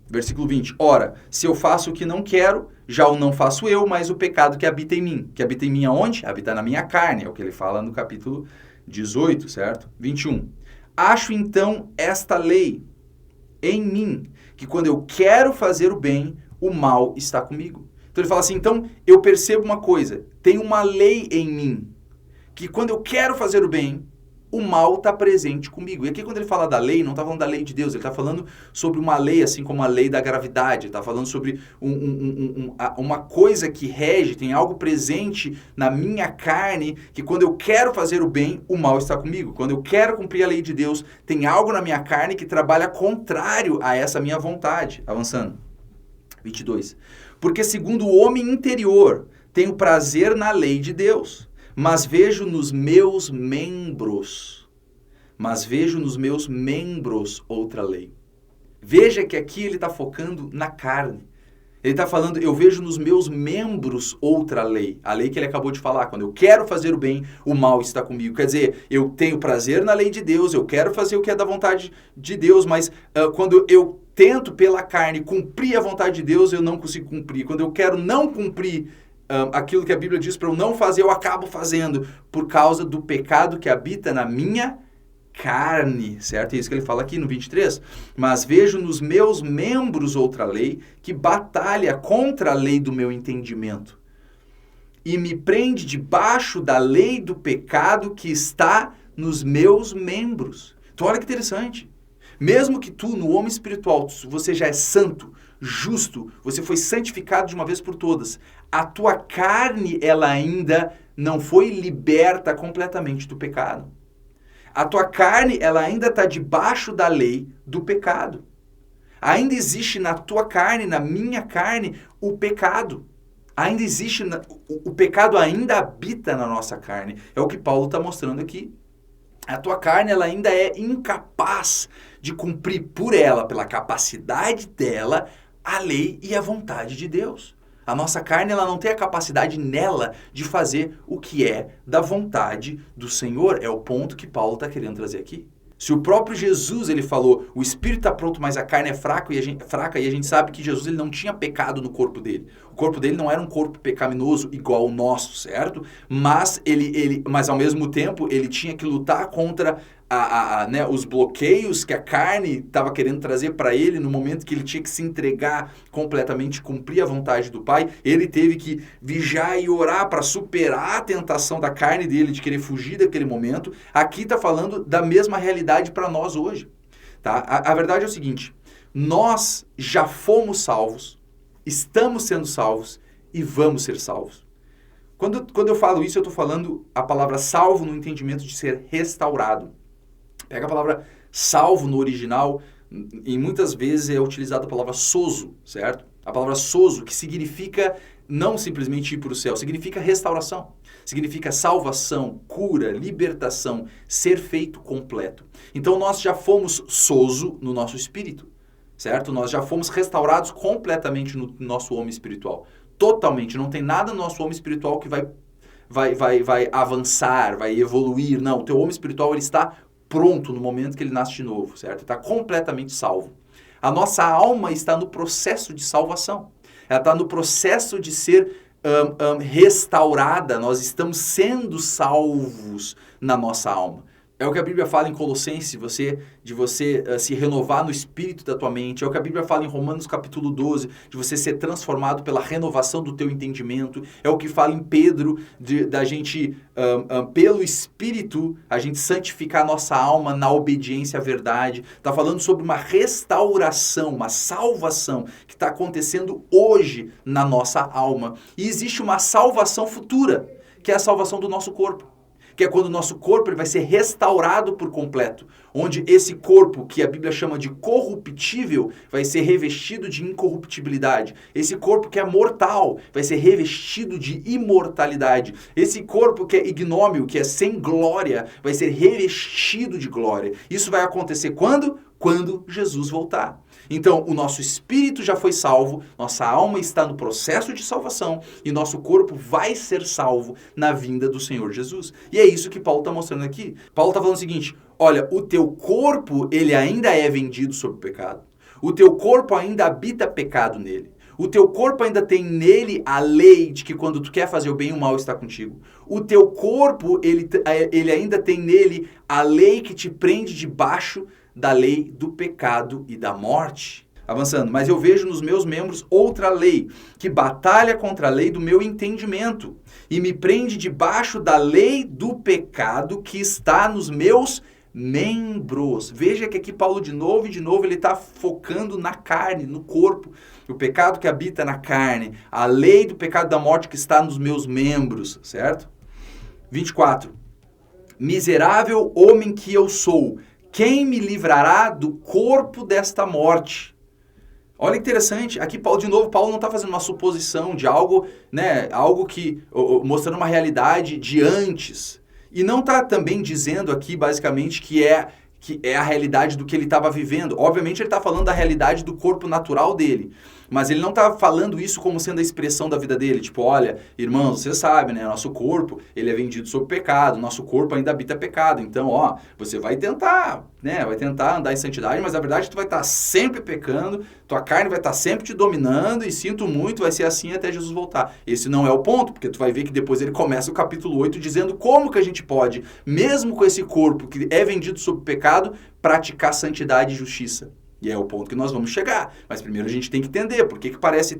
Speaker 1: Versículo 20. Ora, se eu faço o que não quero, já o não faço eu, mas o pecado que habita em mim. Que habita em mim aonde? Habita na minha carne. É o que ele fala no capítulo 18, certo? 21. Acho então esta lei em mim, que quando eu quero fazer o bem, o mal está comigo. Então ele fala assim, então eu percebo uma coisa, tem uma lei em mim, que quando eu quero fazer o bem, o mal está presente comigo. E aqui quando ele fala da lei, não está falando da lei de Deus, ele está falando sobre uma lei, assim como a lei da gravidade, está falando sobre uma coisa que rege, tem algo presente na minha carne, que quando eu quero fazer o bem, o mal está comigo. Quando eu quero cumprir a lei de Deus, tem algo na minha carne que trabalha contrário a essa minha vontade. Avançando. 22. Porque segundo o homem interior, tenho prazer na lei de Deus, mas vejo nos meus membros outra lei. Veja que aqui ele está focando na carne. Ele está falando, eu vejo nos meus membros outra lei. A lei que ele acabou de falar. Quando eu quero fazer o bem, o mal está comigo. Quer dizer, eu tenho prazer na lei de Deus, eu quero fazer o que é da vontade de Deus, mas quando eu tento pela carne cumprir a vontade de Deus, eu não consigo cumprir. Quando eu quero não cumprir aquilo que a Bíblia diz para eu não fazer, eu acabo fazendo por causa do pecado que habita na minha carne, certo? É isso que ele fala aqui no 23. Mas vejo nos meus membros outra lei que batalha contra a lei do meu entendimento e me prende debaixo da lei do pecado que está nos meus membros. Então olha que interessante. Mesmo que tu, no homem espiritual, você já é santo, justo, você foi santificado de uma vez por todas, a tua carne, ela ainda não foi liberta completamente do pecado. A tua carne, ela ainda está debaixo da lei do pecado. Ainda existe na tua carne, na minha carne, o pecado. Ainda existe, o pecado ainda habita na nossa carne. É o que Paulo está mostrando aqui. A tua carne, ela ainda é incapaz de cumprir por ela, pela capacidade dela, a lei e a vontade de Deus. A nossa carne, ela não tem a capacidade nela de fazer o que é da vontade do Senhor. É o ponto que Paulo está querendo trazer aqui. Se o próprio Jesus, ele falou, o espírito está pronto, mas a carne é fraca, e a gente sabe que Jesus ele não tinha pecado no corpo dele. O corpo dele não era um corpo pecaminoso igual ao nosso, certo? Mas, mas ao mesmo tempo, ele tinha que lutar contra né, os bloqueios que a carne estava querendo trazer para ele no momento que ele tinha que se entregar completamente, cumprir a vontade do Pai. Ele teve que vigiar e orar para superar a tentação da carne dele de querer fugir daquele momento. Aqui está falando da mesma realidade para nós hoje. Tá? A verdade é o seguinte, nós já fomos salvos, estamos sendo salvos e vamos ser salvos. Quando eu falo isso, eu estou falando a palavra salvo no entendimento de ser restaurado. Pega a palavra salvo no original, e muitas vezes é utilizada a palavra sozo, certo? A palavra sozo, que significa não simplesmente ir para o céu, significa restauração, significa salvação, cura, libertação, ser feito completo. Então nós já fomos sozo no nosso espírito, certo? Nós já fomos restaurados completamente no nosso homem espiritual, totalmente, não tem nada no nosso homem espiritual que vai avançar, vai evoluir, não, o teu homem espiritual ele está pronto no momento que ele nasce de novo, certo? Está completamente salvo. A nossa alma está no processo de salvação. Ela está no processo de ser restaurada. Nós estamos sendo salvos na nossa alma. É o que a Bíblia fala em Colossenses, de você se renovar no espírito da tua mente. É o que a Bíblia fala em Romanos capítulo 12, de você ser transformado pela renovação do teu entendimento. É o que fala em Pedro, da gente, pelo Espírito, a gente santificar a nossa alma na obediência à verdade. Está falando sobre uma restauração, uma salvação que está acontecendo hoje na nossa alma. E existe uma salvação futura, que é a salvação do nosso corpo. que é quando o nosso corpo ele vai ser restaurado por completo, onde esse corpo, que a Bíblia chama de corruptível, vai ser revestido de incorruptibilidade. Esse corpo que é mortal vai ser revestido de imortalidade. Esse corpo que é ignômio, que é sem glória, vai ser revestido de glória. Isso vai acontecer quando? Quando Jesus voltar. Então, o nosso espírito já foi salvo, nossa alma está no processo de salvação e nosso corpo vai ser salvo na vinda do Senhor Jesus. E é isso que Paulo está mostrando aqui. Paulo está falando o seguinte, olha, o teu corpo, ele ainda é vendido sob o pecado. O teu corpo ainda habita pecado nele. O teu corpo ainda tem nele a lei de que quando tu quer fazer o bem, o mal está contigo. O teu corpo, ele ainda tem nele a lei que te prende debaixo da lei do pecado e da morte. Avançando, mas eu vejo nos meus membros outra lei, que batalha contra a lei do meu entendimento e me prende debaixo da lei do pecado que está nos meus membros. Veja que aqui Paulo de novo ele está focando na carne, no corpo. O pecado que habita na carne, a lei do pecado e da morte que está nos meus membros, certo? 24. Miserável homem que eu sou, quem me livrará do corpo desta morte? Olha que interessante, aqui Paulo não está fazendo uma suposição de algo, né, algo que, mostrando uma realidade de antes. E não está também dizendo aqui, basicamente, que é a realidade do que ele estava vivendo. Obviamente, ele está falando da realidade do corpo natural dele. Mas ele não está falando isso como sendo a expressão da vida dele. Tipo, olha, irmãos, você sabe, né? Nosso corpo, ele é vendido sob pecado. Nosso corpo ainda habita pecado. Então, ó, você vai tentar, né? Vai tentar andar em santidade, mas na verdade tu vai estar sempre pecando. Tua carne vai estar sempre te dominando. E sinto muito, vai ser assim até Jesus voltar. Esse não é o ponto, porque tu vai ver que depois ele começa o capítulo 8 dizendo como que a gente pode, mesmo com esse corpo que é vendido sob pecado, praticar santidade e justiça. E é o ponto que nós vamos chegar. Mas primeiro a gente tem que entender por que parece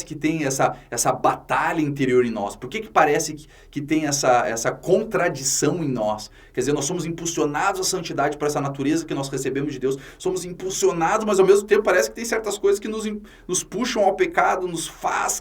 Speaker 1: que tem essa batalha interior em nós. Por que parece que tem essa contradição em nós. Quer dizer, nós somos impulsionados à santidade por essa natureza que nós recebemos de Deus. Somos impulsionados, mas ao mesmo tempo parece que tem certas coisas que nos puxam ao pecado, nos faz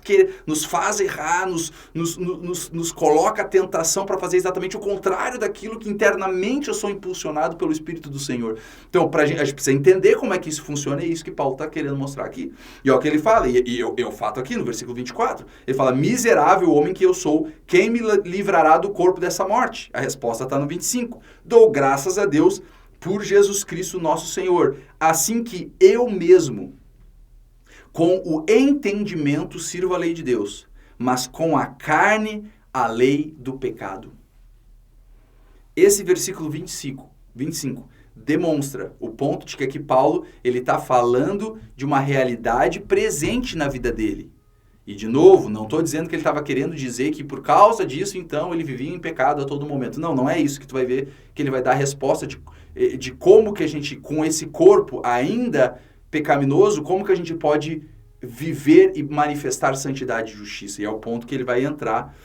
Speaker 1: errar, nos coloca a tentação para fazer exatamente o contrário daquilo que internamente eu sou impulsionado pelo Espírito do Senhor. Então, a gente precisa entender como é que isso funciona, é isso que Paulo está querendo mostrar aqui. E é o que ele fala, e eu fato aqui no versículo 24, ele fala, miserável homem que eu sou, quem me livrará do corpo dessa morte? A resposta está no 25, dou graças a Deus por Jesus Cristo nosso Senhor, assim que eu mesmo, com o entendimento, sirvo a lei de Deus, mas com a carne, a lei do pecado. Esse versículo 25 demonstra o ponto de que aqui Paulo ele está falando de uma realidade presente na vida dele. E, de novo, não estou dizendo que ele estava querendo dizer que por causa disso, então, ele vivia em pecado a todo momento. Não, não é isso que tu vai ver, que ele vai dar a resposta de como que a gente, com esse corpo ainda pecaminoso, como que a gente pode viver e manifestar santidade e justiça. E é o ponto que ele vai entrar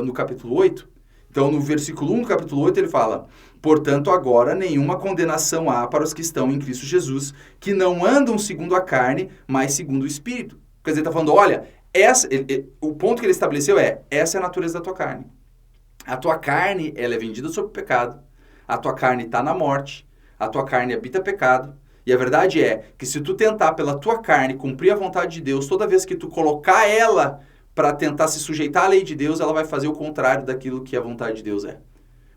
Speaker 1: no capítulo 8. Então, no versículo 1 do capítulo 8, ele fala, portanto, agora nenhuma condenação há para os que estão em Cristo Jesus, que não andam segundo a carne, mas segundo o Espírito. Quer dizer, ele está falando, olha, o ponto que ele estabeleceu essa é a natureza da tua carne. A tua carne, ela é vendida sob o pecado, a tua carne está na morte, a tua carne habita pecado, e a verdade é que se tu tentar pela tua carne cumprir a vontade de Deus, toda vez que tu colocar ela para tentar se sujeitar à lei de Deus, ela vai fazer o contrário daquilo que a vontade de Deus é.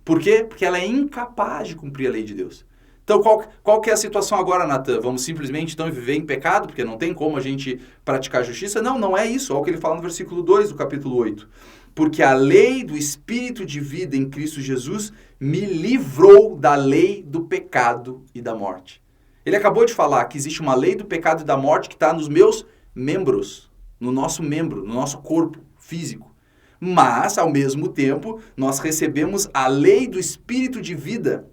Speaker 1: Por quê? Porque ela é incapaz de cumprir a lei de Deus. Então, qual que é a situação agora, Natan? Vamos simplesmente, então, viver em pecado, porque não tem como a gente praticar justiça? Não, não é isso. Olha o que ele fala no versículo 2 do capítulo 8. Porque a lei do Espírito de vida em Cristo Jesus me livrou da lei do pecado e da morte. Ele acabou de falar que existe uma lei do pecado e da morte que está nos meus membros, no nosso corpo físico. Mas, ao mesmo tempo, nós recebemos a lei do Espírito de vida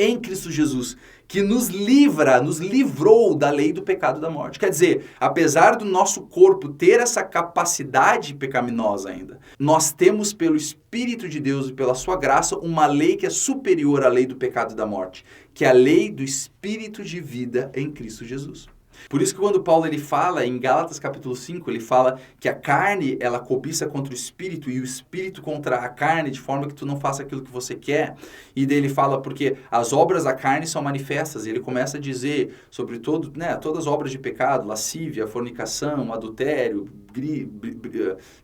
Speaker 1: em Cristo Jesus, que nos livrou da lei do pecado e da morte. Quer dizer, apesar do nosso corpo ter essa capacidade pecaminosa ainda, nós temos pelo Espírito de Deus e pela sua graça uma lei que é superior à lei do pecado e da morte, que é a lei do Espírito de vida em Cristo Jesus. Por isso que quando Paulo ele fala em Gálatas capítulo 5, ele fala que a carne ela cobiça contra o espírito e o espírito contra a carne, de forma que tu não faça aquilo que você quer. E daí ele fala porque as obras da carne são manifestas. E ele começa a dizer sobre todas as obras de pecado, lascívia, fornicação, adultério,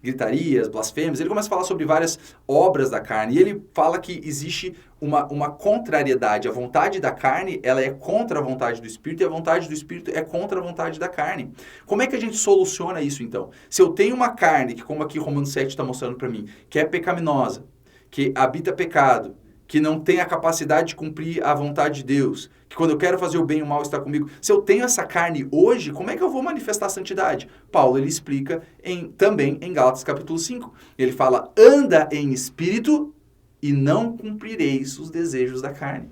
Speaker 1: gritarias, blasfêmias. Ele começa a falar sobre várias obras da carne. E ele fala que existe uma contrariedade. A vontade da carne, ela é contra a vontade do Espírito e a vontade do Espírito é contra a vontade da carne. Como é que a gente soluciona isso, então? Se eu tenho uma carne, que como aqui Romanos 7 está mostrando para mim, que é pecaminosa, que habita pecado, que não tem a capacidade de cumprir a vontade de Deus, que quando eu quero fazer o bem, o mal está comigo. Se eu tenho essa carne hoje, como é que eu vou manifestar a santidade? Paulo, ele explica também em Gálatas capítulo 5. Ele fala, anda em espírito e não cumprireis os desejos da carne.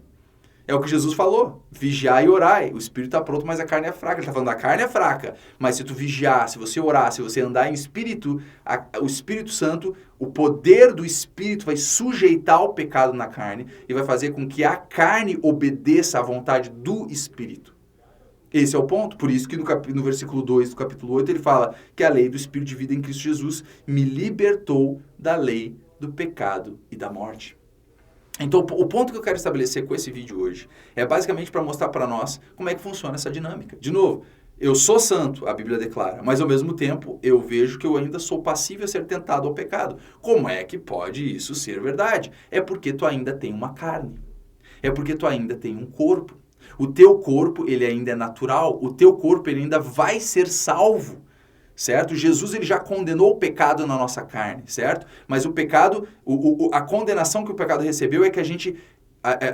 Speaker 1: É o que Jesus falou, vigiai e orai. O espírito está pronto, mas a carne é fraca. Ele está falando, a carne é fraca, mas se tu vigiar, se você orar, se você andar em espírito, o Espírito Santo, o poder do Espírito vai sujeitar o pecado na carne e vai fazer com que a carne obedeça à vontade do Espírito. Esse é o ponto. Por isso que no versículo 2 do capítulo 8 ele fala que a lei do Espírito de vida em Cristo Jesus me libertou da lei do pecado e da morte. Então, o ponto que eu quero estabelecer com esse vídeo hoje é basicamente para mostrar para nós como é que funciona essa dinâmica. De novo, eu sou santo, a Bíblia declara, mas ao mesmo tempo eu vejo que eu ainda sou passível a ser tentado ao pecado. Como é que pode isso ser verdade? É porque tu ainda tem uma carne. É porque tu ainda tem um corpo. O teu corpo, ele ainda é natural. O teu corpo, ele ainda vai ser salvo. Certo? Jesus ele já condenou o pecado na nossa carne, certo? Mas o pecado, a condenação que o pecado recebeu é que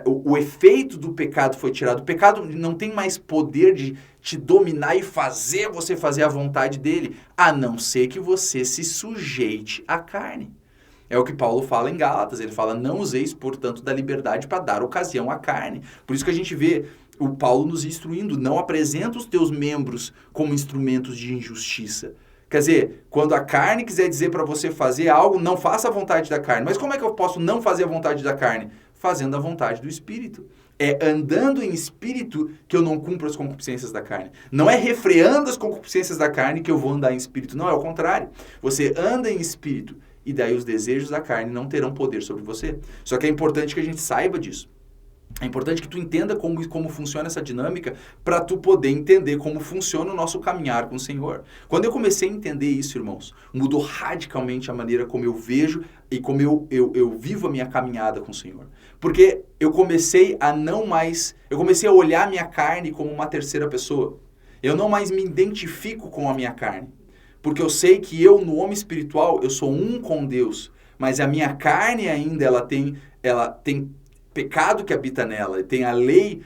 Speaker 1: o efeito do pecado foi tirado. O pecado não tem mais poder de te dominar e fazer você fazer a vontade dele, a não ser que você se sujeite à carne. É o que Paulo fala em Gálatas, ele fala, não useis, portanto, da liberdade para dar ocasião à carne. Por isso que a gente vê o Paulo nos instruindo, não apresenta os teus membros como instrumentos de injustiça. Quer dizer, quando a carne quiser dizer para você fazer algo, não faça a vontade da carne. Mas como é que eu posso não fazer a vontade da carne? Fazendo a vontade do Espírito. É andando em Espírito que eu não cumpro as concupiscências da carne. Não é refreando as concupiscências da carne que eu vou andar em Espírito. Não, é o contrário. Você anda em Espírito e daí os desejos da carne não terão poder sobre você. Só que é importante que a gente saiba disso. É importante que tu entenda como funciona essa dinâmica para tu poder entender como funciona o nosso caminhar com o Senhor. Quando eu comecei a entender isso, irmãos, mudou radicalmente a maneira como eu vejo e como eu vivo a minha caminhada com o Senhor. Porque eu comecei a olhar a minha carne como uma terceira pessoa. Eu não mais me identifico com a minha carne. Porque eu sei que eu, no homem espiritual, eu sou um com Deus. Mas a minha carne ainda, ela tem pecado que habita nela, tem a lei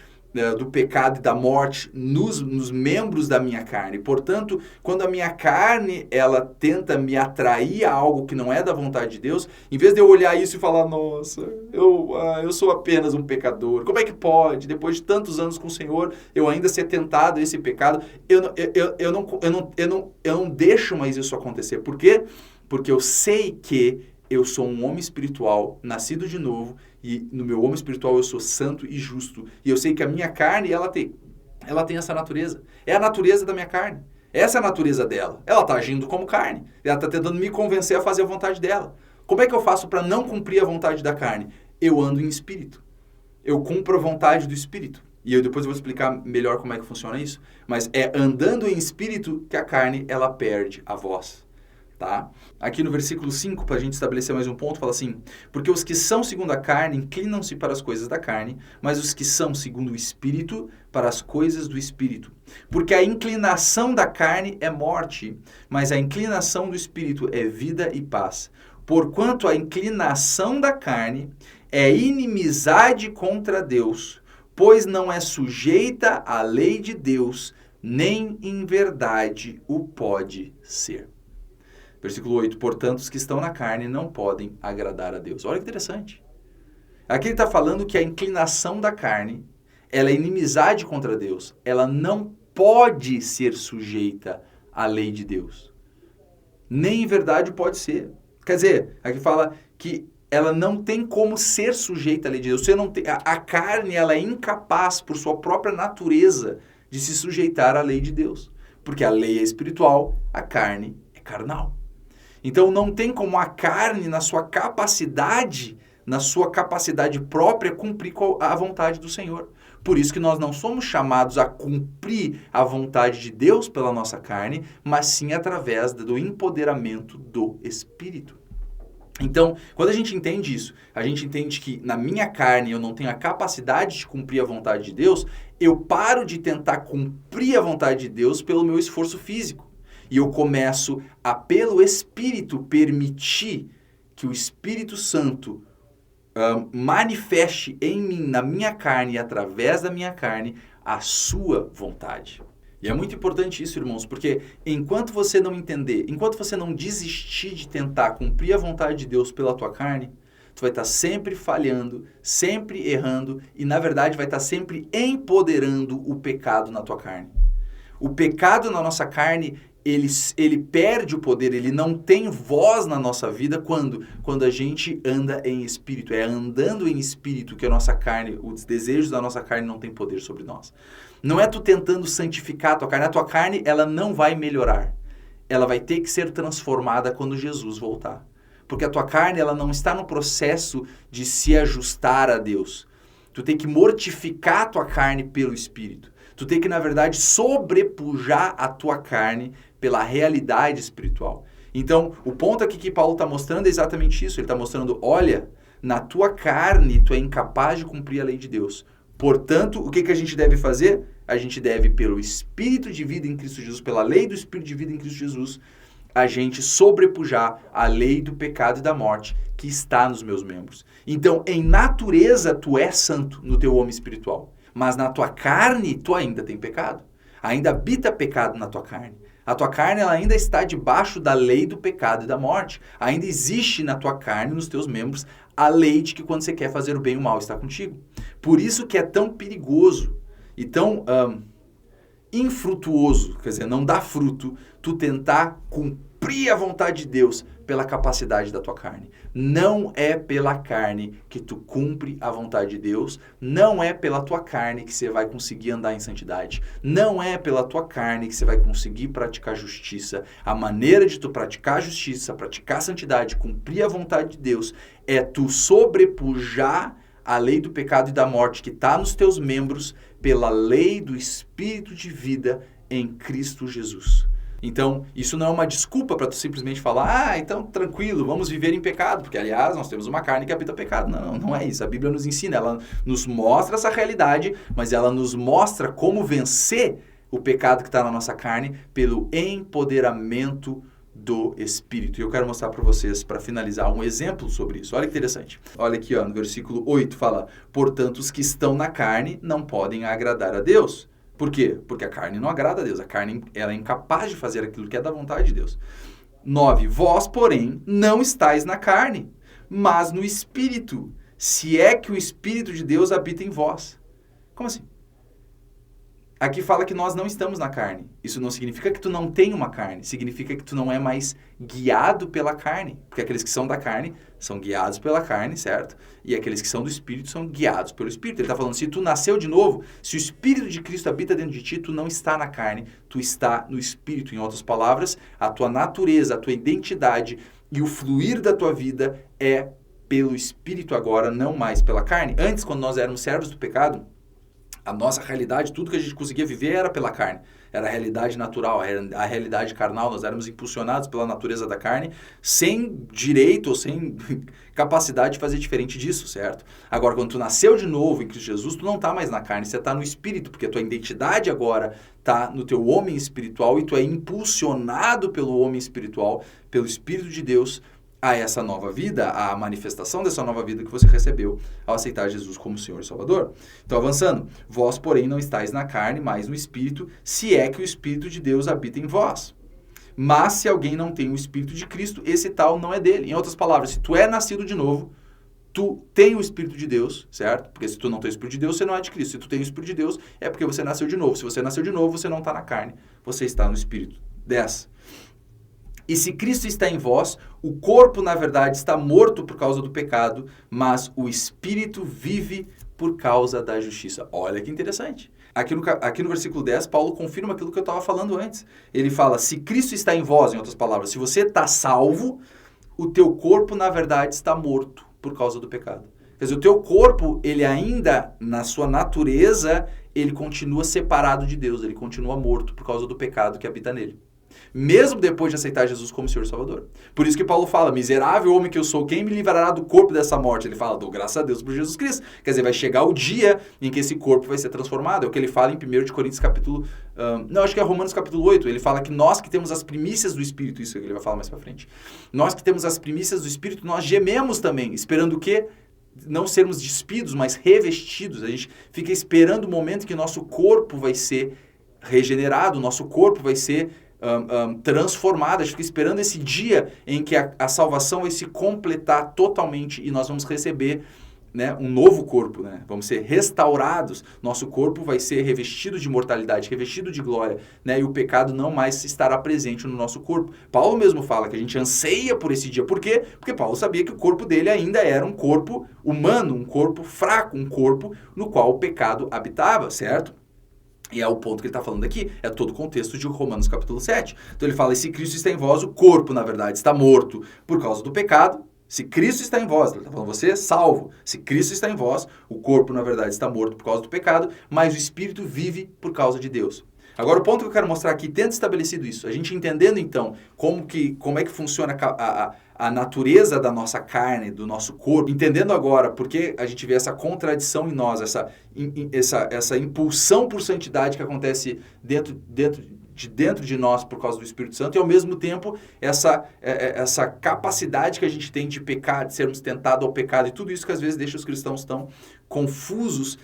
Speaker 1: do pecado e da morte nos membros da minha carne. Portanto, quando a minha carne ela tenta me atrair a algo que não é da vontade de Deus, em vez de eu olhar isso e falar, nossa, eu sou apenas um pecador, como é que pode, depois de tantos anos com o Senhor, eu ainda ser tentado a esse pecado? Eu não deixo mais isso acontecer. Por quê? Porque eu sei que eu sou um homem espiritual, nascido de novo, e no meu homem espiritual eu sou santo e justo. E eu sei que a minha carne, ela tem essa natureza. É a natureza da minha carne. Essa é a natureza dela. Ela está agindo como carne. Ela está tentando me convencer a fazer a vontade dela. Como é que eu faço para não cumprir a vontade da carne? Eu ando em espírito. Eu cumpro a vontade do espírito. E eu depois vou explicar melhor como é que funciona isso. Mas é andando em espírito que a carne, ela perde a voz. Tá? Aqui no versículo 5, para a gente estabelecer mais um ponto, fala assim, porque os que são segundo a carne inclinam-se para as coisas da carne, mas os que são segundo o Espírito, para as coisas do Espírito. Porque a inclinação da carne é morte, mas a inclinação do Espírito é vida e paz. Porquanto a inclinação da carne é inimizade contra Deus, pois não é sujeita à lei de Deus, nem em verdade o pode ser. Versículo 8, portanto, os que estão na carne não podem agradar a Deus. Olha que interessante. Aqui ele está falando que a inclinação da carne, ela é inimizade contra Deus. Ela não pode ser sujeita à lei de Deus. Nem em verdade pode ser. Quer dizer, aqui fala que ela não tem como ser sujeita à lei de Deus. A carne, ela é incapaz, por sua própria natureza, de se sujeitar à lei de Deus. Porque a lei é espiritual, a carne é carnal. Então não tem como a carne, na sua capacidade própria, cumprir a vontade do Senhor. Por isso que nós não somos chamados a cumprir a vontade de Deus pela nossa carne, mas sim através do empoderamento do Espírito. Então, quando a gente entende isso, a gente entende que na minha carne eu não tenho a capacidade de cumprir a vontade de Deus, eu paro de tentar cumprir a vontade de Deus pelo meu esforço físico. E eu começo a, pelo Espírito, permitir que o Espírito Santo manifeste em mim, na minha carne e através da minha carne, a sua vontade. E é muito importante isso, irmãos, porque enquanto você não entender, enquanto você não desistir de tentar cumprir a vontade de Deus pela tua carne, tu vai estar sempre falhando, sempre errando e, na verdade, vai estar sempre empoderando o pecado na tua carne. O pecado na nossa carne, ele perde o poder, ele não tem voz na nossa vida quando a gente anda em espírito. É andando em espírito que a nossa carne, os desejos da nossa carne não têm poder sobre nós. Não é tu tentando santificar a tua carne. A tua carne, ela não vai melhorar. Ela vai ter que ser transformada quando Jesus voltar. Porque a tua carne, ela não está no processo de se ajustar a Deus. Tu tem que mortificar a tua carne pelo Espírito. Tu tem que, na verdade, sobrepujar a tua carne pela realidade espiritual. Então, o ponto aqui que Paulo está mostrando é exatamente isso. Ele está mostrando, olha, na tua carne tu é incapaz de cumprir a lei de Deus. Portanto, o que a gente deve fazer? A gente deve, pelo Espírito de vida em Cristo Jesus, pela lei do Espírito de vida em Cristo Jesus, a gente sobrepujar a lei do pecado e da morte que está nos meus membros. Então, em natureza, tu és santo no teu homem espiritual. Mas na tua carne, tu ainda tem pecado. Ainda habita pecado na tua carne. A tua carne ela ainda está debaixo da lei do pecado e da morte. Ainda existe na tua carne, nos teus membros, a lei de que quando você quer fazer o bem, o mal está contigo. Por isso que é tão perigoso e tão infrutuoso, quer dizer, não dá fruto, tu tentar cumprir a vontade de Deus pela capacidade da tua carne. Não é pela carne que tu cumpre a vontade de Deus, não é pela tua carne que você vai conseguir andar em santidade, não é pela tua carne que você vai conseguir praticar justiça. A maneira de tu praticar justiça, praticar santidade, cumprir a vontade de Deus, é tu sobrepujar a lei do pecado e da morte que está nos teus membros pela lei do Espírito de vida em Cristo Jesus. Então, isso não é uma desculpa para tu simplesmente falar, então tranquilo, vamos viver em pecado, porque aliás, nós temos uma carne que habita pecado. Não é isso. A Bíblia nos ensina, ela nos mostra essa realidade, mas ela nos mostra como vencer o pecado que está na nossa carne pelo empoderamento do Espírito. E eu quero mostrar para vocês, para finalizar, um exemplo sobre isso. Olha que interessante. Olha aqui, no versículo 8, fala, portanto, os que estão na carne não podem agradar a Deus. Por quê? Porque a carne não agrada a Deus. A carne ela é incapaz de fazer aquilo que é da vontade de Deus. 9. Vós, porém, não estáis na carne, mas no Espírito, se é que o Espírito de Deus habita em vós. Como assim? Aqui fala que nós não estamos na carne. Isso não significa que tu não tem uma carne. Significa que tu não é mais guiado pela carne. Porque aqueles que são da carne são guiados pela carne, certo? E aqueles que são do Espírito são guiados pelo Espírito. Ele está falando, se tu nasceu de novo, se o Espírito de Cristo habita dentro de ti, tu não está na carne, tu está no Espírito. Em outras palavras, a tua natureza, a tua identidade e o fluir da tua vida é pelo Espírito agora, não mais pela carne. Antes, quando nós éramos servos do pecado, a nossa realidade, tudo que a gente conseguia viver era pela carne. Era a realidade natural, a realidade carnal. Nós éramos impulsionados pela natureza da carne, sem direito ou sem capacidade de fazer diferente disso, certo? Agora, quando tu nasceu de novo em Cristo Jesus, tu não está mais na carne, você está no Espírito, porque a tua identidade agora está no teu homem espiritual e tu é impulsionado pelo homem espiritual, pelo Espírito de Deus, a essa nova vida, a manifestação dessa nova vida que você recebeu ao aceitar Jesus como Senhor e Salvador. Então, avançando. Vós, porém, não estáis na carne, mas no Espírito, se é que o Espírito de Deus habita em vós. Mas se alguém não tem o Espírito de Cristo, esse tal não é dele. Em outras palavras, se tu é nascido de novo, tu tem o Espírito de Deus, certo? Porque se tu não tem o Espírito de Deus, você não é de Cristo. Se tu tem o Espírito de Deus, é porque você nasceu de novo. Se você nasceu de novo, você não está na carne, você está no Espírito. 10. E se Cristo está em vós, o corpo, na verdade, está morto por causa do pecado, mas o Espírito vive por causa da justiça. Olha que interessante. Aqui no versículo 10, Paulo confirma aquilo que eu estava falando antes. Ele fala, se Cristo está em vós, em outras palavras, se você está salvo, o teu corpo, na verdade, está morto por causa do pecado. Quer dizer, o teu corpo, ele ainda, na sua natureza, ele continua separado de Deus, ele continua morto por causa do pecado que habita nele. Mesmo depois de aceitar Jesus como Senhor e Salvador. Por isso que Paulo fala, miserável homem que eu sou, quem me livrará do corpo dessa morte? Ele fala, dou graças a Deus por Jesus Cristo. Quer dizer, vai chegar o dia em que esse corpo vai ser transformado. É o que ele fala em 1 de Coríntios capítulo... acho que é Romanos capítulo 8. Ele fala que nós que temos as primícias do Espírito, isso que ele vai falar mais pra frente. Nós que temos as primícias do Espírito, nós gememos também, esperando o quê? Não sermos despidos, mas revestidos. A gente fica esperando o momento que nosso corpo vai ser regenerado, nosso corpo vai ser transformado. A gente fica esperando esse dia em que a salvação vai se completar totalmente e nós vamos receber, né, um novo corpo, né? Vamos ser restaurados, nosso corpo vai ser revestido de mortalidade, revestido de glória, né? E o pecado não mais estará presente no nosso corpo. Paulo mesmo fala que a gente anseia por esse dia. Por quê? Porque Paulo sabia que o corpo dele ainda era um corpo humano, um corpo fraco, um corpo no qual o pecado habitava, certo? E é o ponto que ele está falando aqui, é todo o contexto de Romanos capítulo 7. Então ele fala, se Cristo está em vós, o corpo, na verdade, está morto por causa do pecado. Se Cristo está em vós, ele está falando, você é salvo. Se Cristo está em vós, o corpo, na verdade, está morto por causa do pecado, mas o Espírito vive por causa de Deus. Agora, o ponto que eu quero mostrar aqui, tendo estabelecido isso, a gente entendendo, então, como é que funciona a natureza da nossa carne, do nosso corpo, entendendo agora porque a gente vê essa contradição em nós, essa impulsão por santidade que acontece dentro de nós por causa do Espírito Santo e, ao mesmo tempo, essa capacidade que a gente tem de pecar, de sermos tentados ao pecado e tudo isso que às vezes deixa os cristãos tão confusos.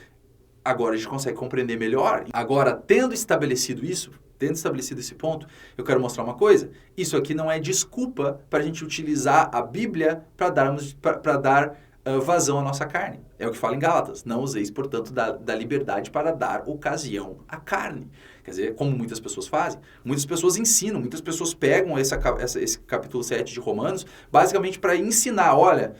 Speaker 1: Agora a gente consegue compreender melhor. Agora, tendo estabelecido esse ponto, eu quero mostrar uma coisa. Isso aqui não é desculpa para a gente utilizar a Bíblia para dar vazão à nossa carne. É o que fala em Gálatas. Não useis, portanto, da liberdade para dar ocasião à carne. Quer dizer, como muitas pessoas fazem. Muitas pessoas ensinam, muitas pessoas pegam esse capítulo 7 de Romanos basicamente para ensinar, olha...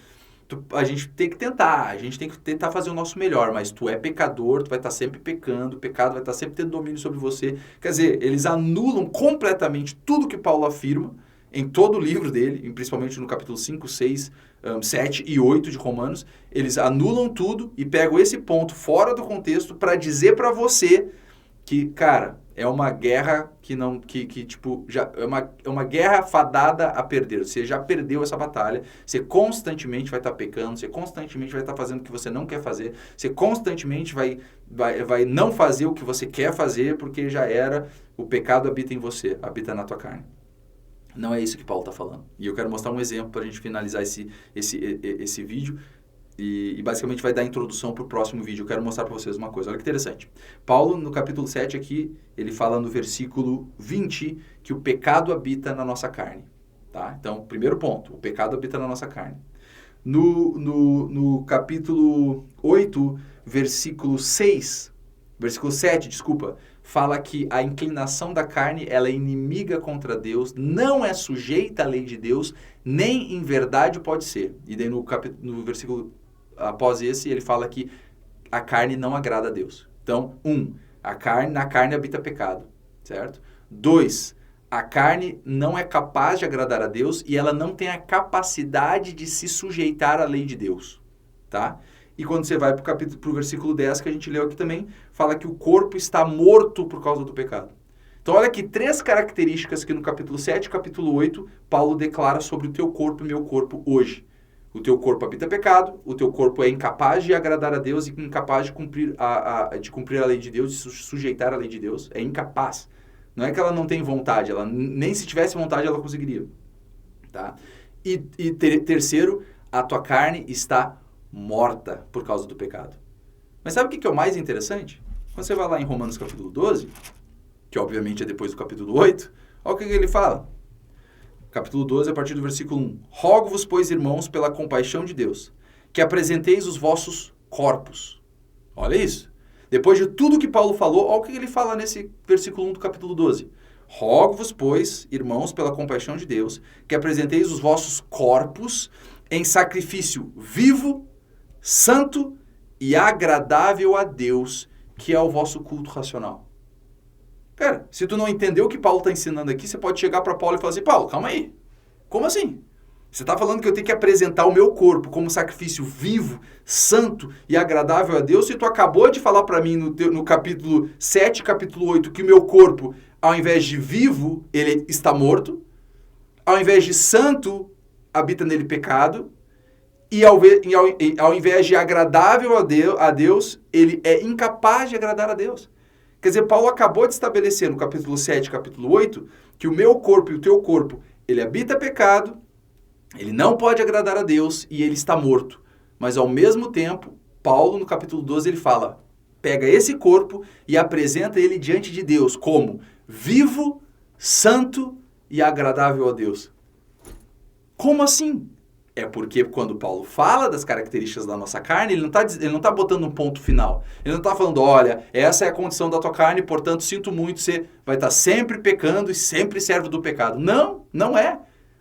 Speaker 1: A gente tem que tentar fazer o nosso melhor, mas tu é pecador, tu vai estar sempre pecando, o pecado vai estar sempre tendo domínio sobre você. Quer dizer, eles anulam completamente tudo que Paulo afirma em todo o livro dele, principalmente no capítulo 5, 6, 7 e 8 de Romanos. Eles anulam tudo e pegam esse ponto fora do contexto para dizer para você que, cara, é uma guerra já é uma guerra fadada a perder. Você já perdeu essa batalha, você constantemente vai estar pecando, você constantemente vai estar fazendo o que você não quer fazer, você constantemente vai não fazer o que você quer fazer, porque já era, o pecado habita em você, habita na tua carne. Não é isso que Paulo está falando. E eu quero mostrar um exemplo para a gente finalizar esse vídeo. E basicamente vai dar a introdução para o próximo vídeo. Eu quero mostrar para vocês uma coisa. Olha que interessante. Paulo, no capítulo 7 aqui, ele fala no versículo 20 que o pecado habita na nossa carne. Tá? Então, primeiro ponto, o pecado habita na nossa carne. No capítulo 8, versículo 7, fala que a inclinação da carne ela é inimiga contra Deus, não é sujeita à lei de Deus, nem em verdade pode ser. E daí no versículo após esse, ele fala que a carne não agrada a Deus. Então, na carne habita pecado, certo? 2, a carne não é capaz de agradar a Deus e ela não tem a capacidade de se sujeitar à lei de Deus, tá? E quando você vai para o versículo 10, que a gente leu aqui também, fala que o corpo está morto por causa do pecado. Então, olha aqui 3 características que no capítulo 7 e capítulo 8, Paulo declara sobre o teu corpo e meu corpo hoje. O teu corpo habita pecado, o teu corpo é incapaz de agradar a Deus e incapaz de cumprir a lei de Deus, de se sujeitar à lei de Deus. É incapaz. Não é que ela não tem vontade, nem se tivesse vontade ela conseguiria. Tá? E terceiro, a tua carne está morta por causa do pecado. Mas sabe o que é o mais interessante? Quando você vai lá em Romanos capítulo 12, que obviamente é depois do capítulo 8, olha o que ele fala. Capítulo 12, a partir do versículo 1. Rogo-vos, pois, irmãos, pela compaixão de Deus, que apresenteis os vossos corpos. Olha isso. Depois de tudo que Paulo falou, olha o que ele fala nesse versículo 1 do capítulo 12. Rogo-vos, pois, irmãos, pela compaixão de Deus, que apresenteis os vossos corpos em sacrifício vivo, santo e agradável a Deus, que é o vosso culto racional. Cara, se tu não entendeu o que Paulo está ensinando aqui, você pode chegar para Paulo e falar assim, Paulo, calma aí. Como assim? Você está falando que eu tenho que apresentar o meu corpo como sacrifício vivo, santo e agradável a Deus, e tu acabou de falar para mim no capítulo 7, capítulo 8, que o meu corpo, ao invés de vivo, ele está morto, ao invés de santo, habita nele pecado, e ao invés de agradável a Deus, ele é incapaz de agradar a Deus. Quer dizer, Paulo acabou de estabelecer no capítulo 7, capítulo 8, que o meu corpo e o teu corpo, ele habita pecado, ele não pode agradar a Deus e ele está morto. Mas ao mesmo tempo, Paulo no capítulo 12 ele fala, pega esse corpo e apresenta ele diante de Deus como vivo, santo e agradável a Deus. Como assim? É porque quando Paulo fala das características da nossa carne, ele não tá botando um ponto final. Ele não está falando, olha, essa é a condição da tua carne, portanto, sinto muito, você vai estar sempre pecando e sempre servo do pecado. Não, não é.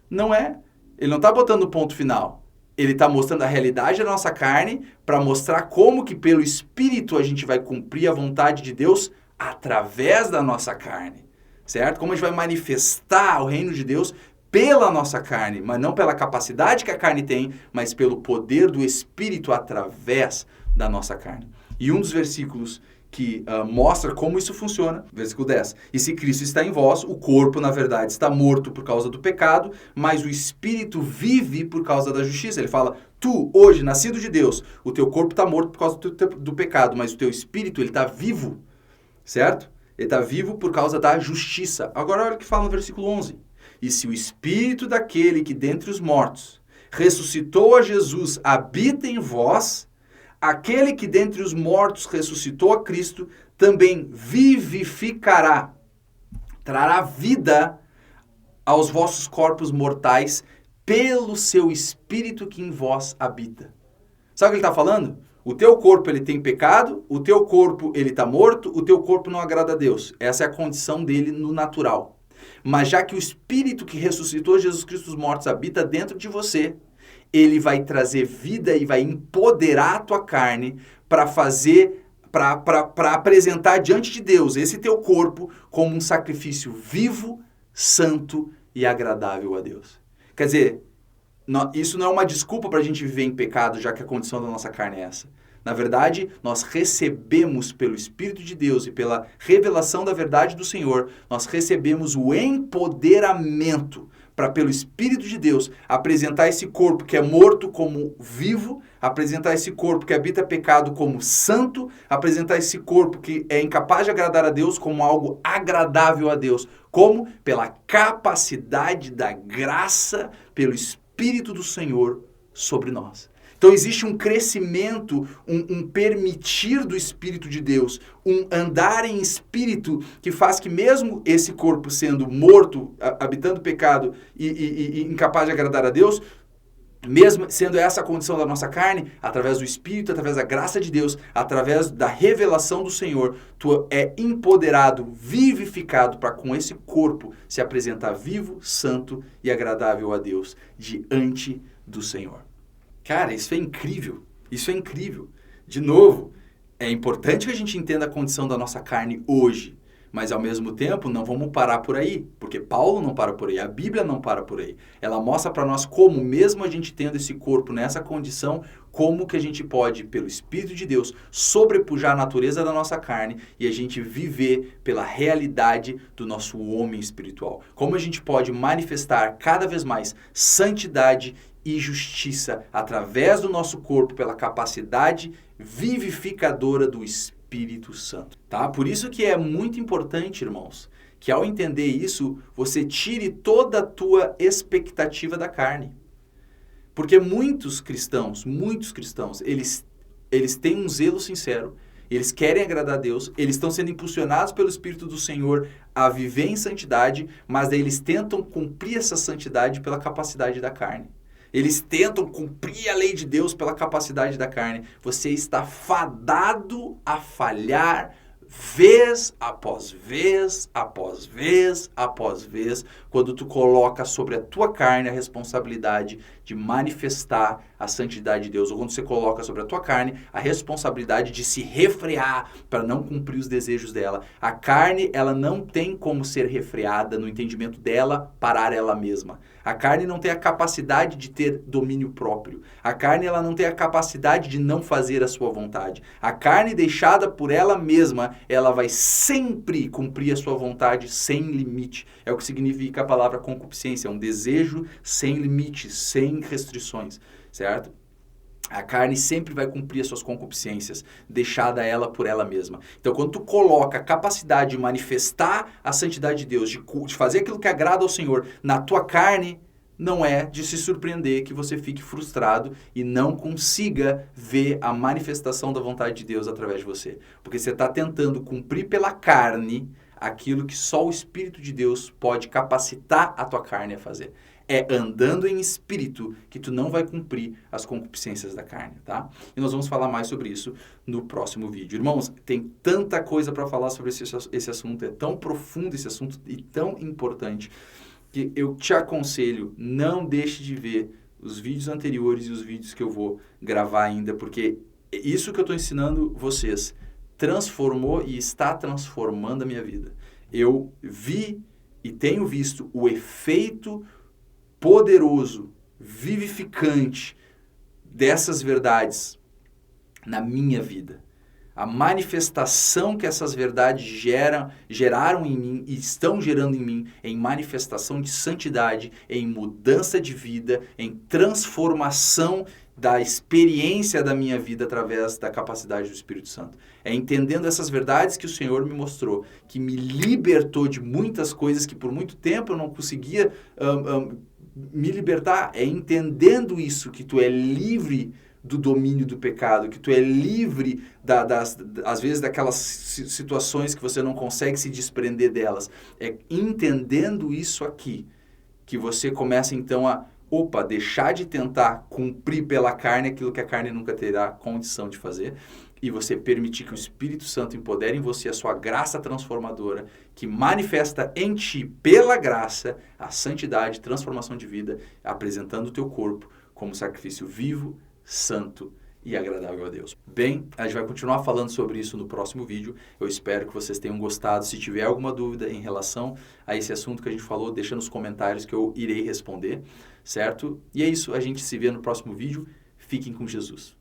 Speaker 1: Não é. Ele não está botando um ponto final. Ele está mostrando a realidade da nossa carne para mostrar como que pelo Espírito a gente vai cumprir a vontade de Deus através da nossa carne. Certo? Como a gente vai manifestar o reino de Deus pela nossa carne, mas não pela capacidade que a carne tem, mas pelo poder do Espírito através da nossa carne. E um dos versículos que mostra como isso funciona, versículo 10. E se Cristo está em vós, o corpo, na verdade, está morto por causa do pecado, mas o Espírito vive por causa da justiça. Ele fala, tu, hoje, nascido de Deus, o teu corpo está morto por causa do pecado, mas o teu Espírito, ele está vivo, certo? Ele está vivo por causa da justiça. Agora olha o que fala no versículo 11. E se o Espírito daquele que dentre os mortos ressuscitou a Jesus habita em vós, aquele que dentre os mortos ressuscitou a Cristo também vivificará, trará vida aos vossos corpos mortais pelo seu Espírito que em vós habita. Sabe o que ele está falando? O teu corpo ele tem pecado, o teu corpo ele está morto, o teu corpo não agrada a Deus. Essa é a condição dele no natural. Mas já que o Espírito que ressuscitou Jesus Cristo dos mortos habita dentro de você, ele vai trazer vida e vai empoderar a tua carne para apresentar diante de Deus esse teu corpo como um sacrifício vivo, santo e agradável a Deus. Quer dizer, isso não é uma desculpa para a gente viver em pecado, já que a condição da nossa carne é essa. Na verdade, nós recebemos pelo Espírito de Deus e pela revelação da verdade do Senhor, nós recebemos o empoderamento para, pelo Espírito de Deus, apresentar esse corpo que é morto como vivo, apresentar esse corpo que habita pecado como santo, apresentar esse corpo que é incapaz de agradar a Deus como algo agradável a Deus. Como? Pela capacidade da graça, pelo Espírito do Senhor sobre nós. Então existe um crescimento, um permitir do Espírito de Deus, um andar em espírito que faz que mesmo esse corpo sendo morto, habitando pecado e incapaz de agradar a Deus, mesmo sendo essa a condição da nossa carne, através do Espírito, através da graça de Deus, através da revelação do Senhor, tu é empoderado, vivificado para com esse corpo se apresentar vivo, santo e agradável a Deus diante do Senhor. Cara, isso é incrível, isso é incrível. De novo, é importante que a gente entenda a condição da nossa carne hoje, mas ao mesmo tempo não vamos parar por aí, porque Paulo não para por aí, a Bíblia não para por aí. Ela mostra para nós como, mesmo a gente tendo esse corpo nessa condição, como que a gente pode, pelo Espírito de Deus, sobrepujar a natureza da nossa carne e a gente viver pela realidade do nosso homem espiritual. Como a gente pode manifestar cada vez mais santidade e justiça através do nosso corpo pela capacidade vivificadora do Espírito Santo, tá? Por isso que é muito importante, irmãos, que ao entender isso, você tire toda a tua expectativa da carne. Porque muitos cristãos, eles têm um zelo sincero, eles querem agradar a Deus, eles estão sendo impulsionados pelo Espírito do Senhor a viver em santidade, mas daí eles tentam cumprir essa santidade pela capacidade da carne. Eles tentam cumprir a lei de Deus pela capacidade da carne. Você está fadado a falhar vez após vez, após vez, após vez, quando tu coloca sobre a tua carne a responsabilidade de manifestar a santidade de Deus, ou quando você coloca sobre a tua carne a responsabilidade de se refrear para não cumprir os desejos dela. A carne, ela não tem como ser refreada no entendimento dela, parar ela mesma. A carne não tem a capacidade de ter domínio próprio. A carne, ela não tem a capacidade de não fazer a sua vontade. A carne deixada por ela mesma, ela vai sempre cumprir a sua vontade sem limite. É o que significa a palavra concupiscência, é um desejo sem limites, sem restrições, certo? A carne sempre vai cumprir as suas concupiscências, deixada ela por ela mesma. Então, quando tu coloca a capacidade de manifestar a santidade de Deus, de fazer aquilo que agrada ao Senhor na tua carne, não é de se surpreender que você fique frustrado e não consiga ver a manifestação da vontade de Deus através de você. Porque você está tentando cumprir pela carne aquilo que só o Espírito de Deus pode capacitar a tua carne a fazer. É andando em espírito que tu não vai cumprir as concupiscências da carne, tá? E nós vamos falar mais sobre isso no próximo vídeo. Irmãos, tem tanta coisa para falar sobre esse assunto, é tão profundo esse assunto e tão importante que eu te aconselho, não deixe de ver os vídeos anteriores e os vídeos que eu vou gravar ainda, porque isso que eu estou ensinando vocês transformou e está transformando a minha vida. Eu vi e tenho visto o efeito poderoso, vivificante dessas verdades na minha vida. A manifestação que essas verdades geraram em mim e estão gerando em mim em manifestação de santidade, em mudança de vida, em transformação da experiência da minha vida através da capacidade do Espírito Santo. É entendendo essas verdades que o Senhor me mostrou, que me libertou de muitas coisas que por muito tempo eu não conseguia me libertar. É entendendo isso que tu é livre do domínio do pecado, que tu é livre, às vezes, daquelas situações que você não consegue se desprender delas. É entendendo isso aqui que você começa, então, a deixar de tentar cumprir pela carne aquilo que a carne nunca terá condição de fazer, e você permitir que o Espírito Santo empodere em você a sua graça transformadora, que manifesta em ti, pela graça, a santidade, transformação de vida, apresentando o teu corpo como sacrifício vivo, santo e agradável a Deus. Bem, a gente vai continuar falando sobre isso no próximo vídeo. Eu espero que vocês tenham gostado. Se tiver alguma dúvida em relação a esse assunto que a gente falou, deixa nos comentários que eu irei responder, certo? E é isso, a gente se vê no próximo vídeo. Fiquem com Jesus.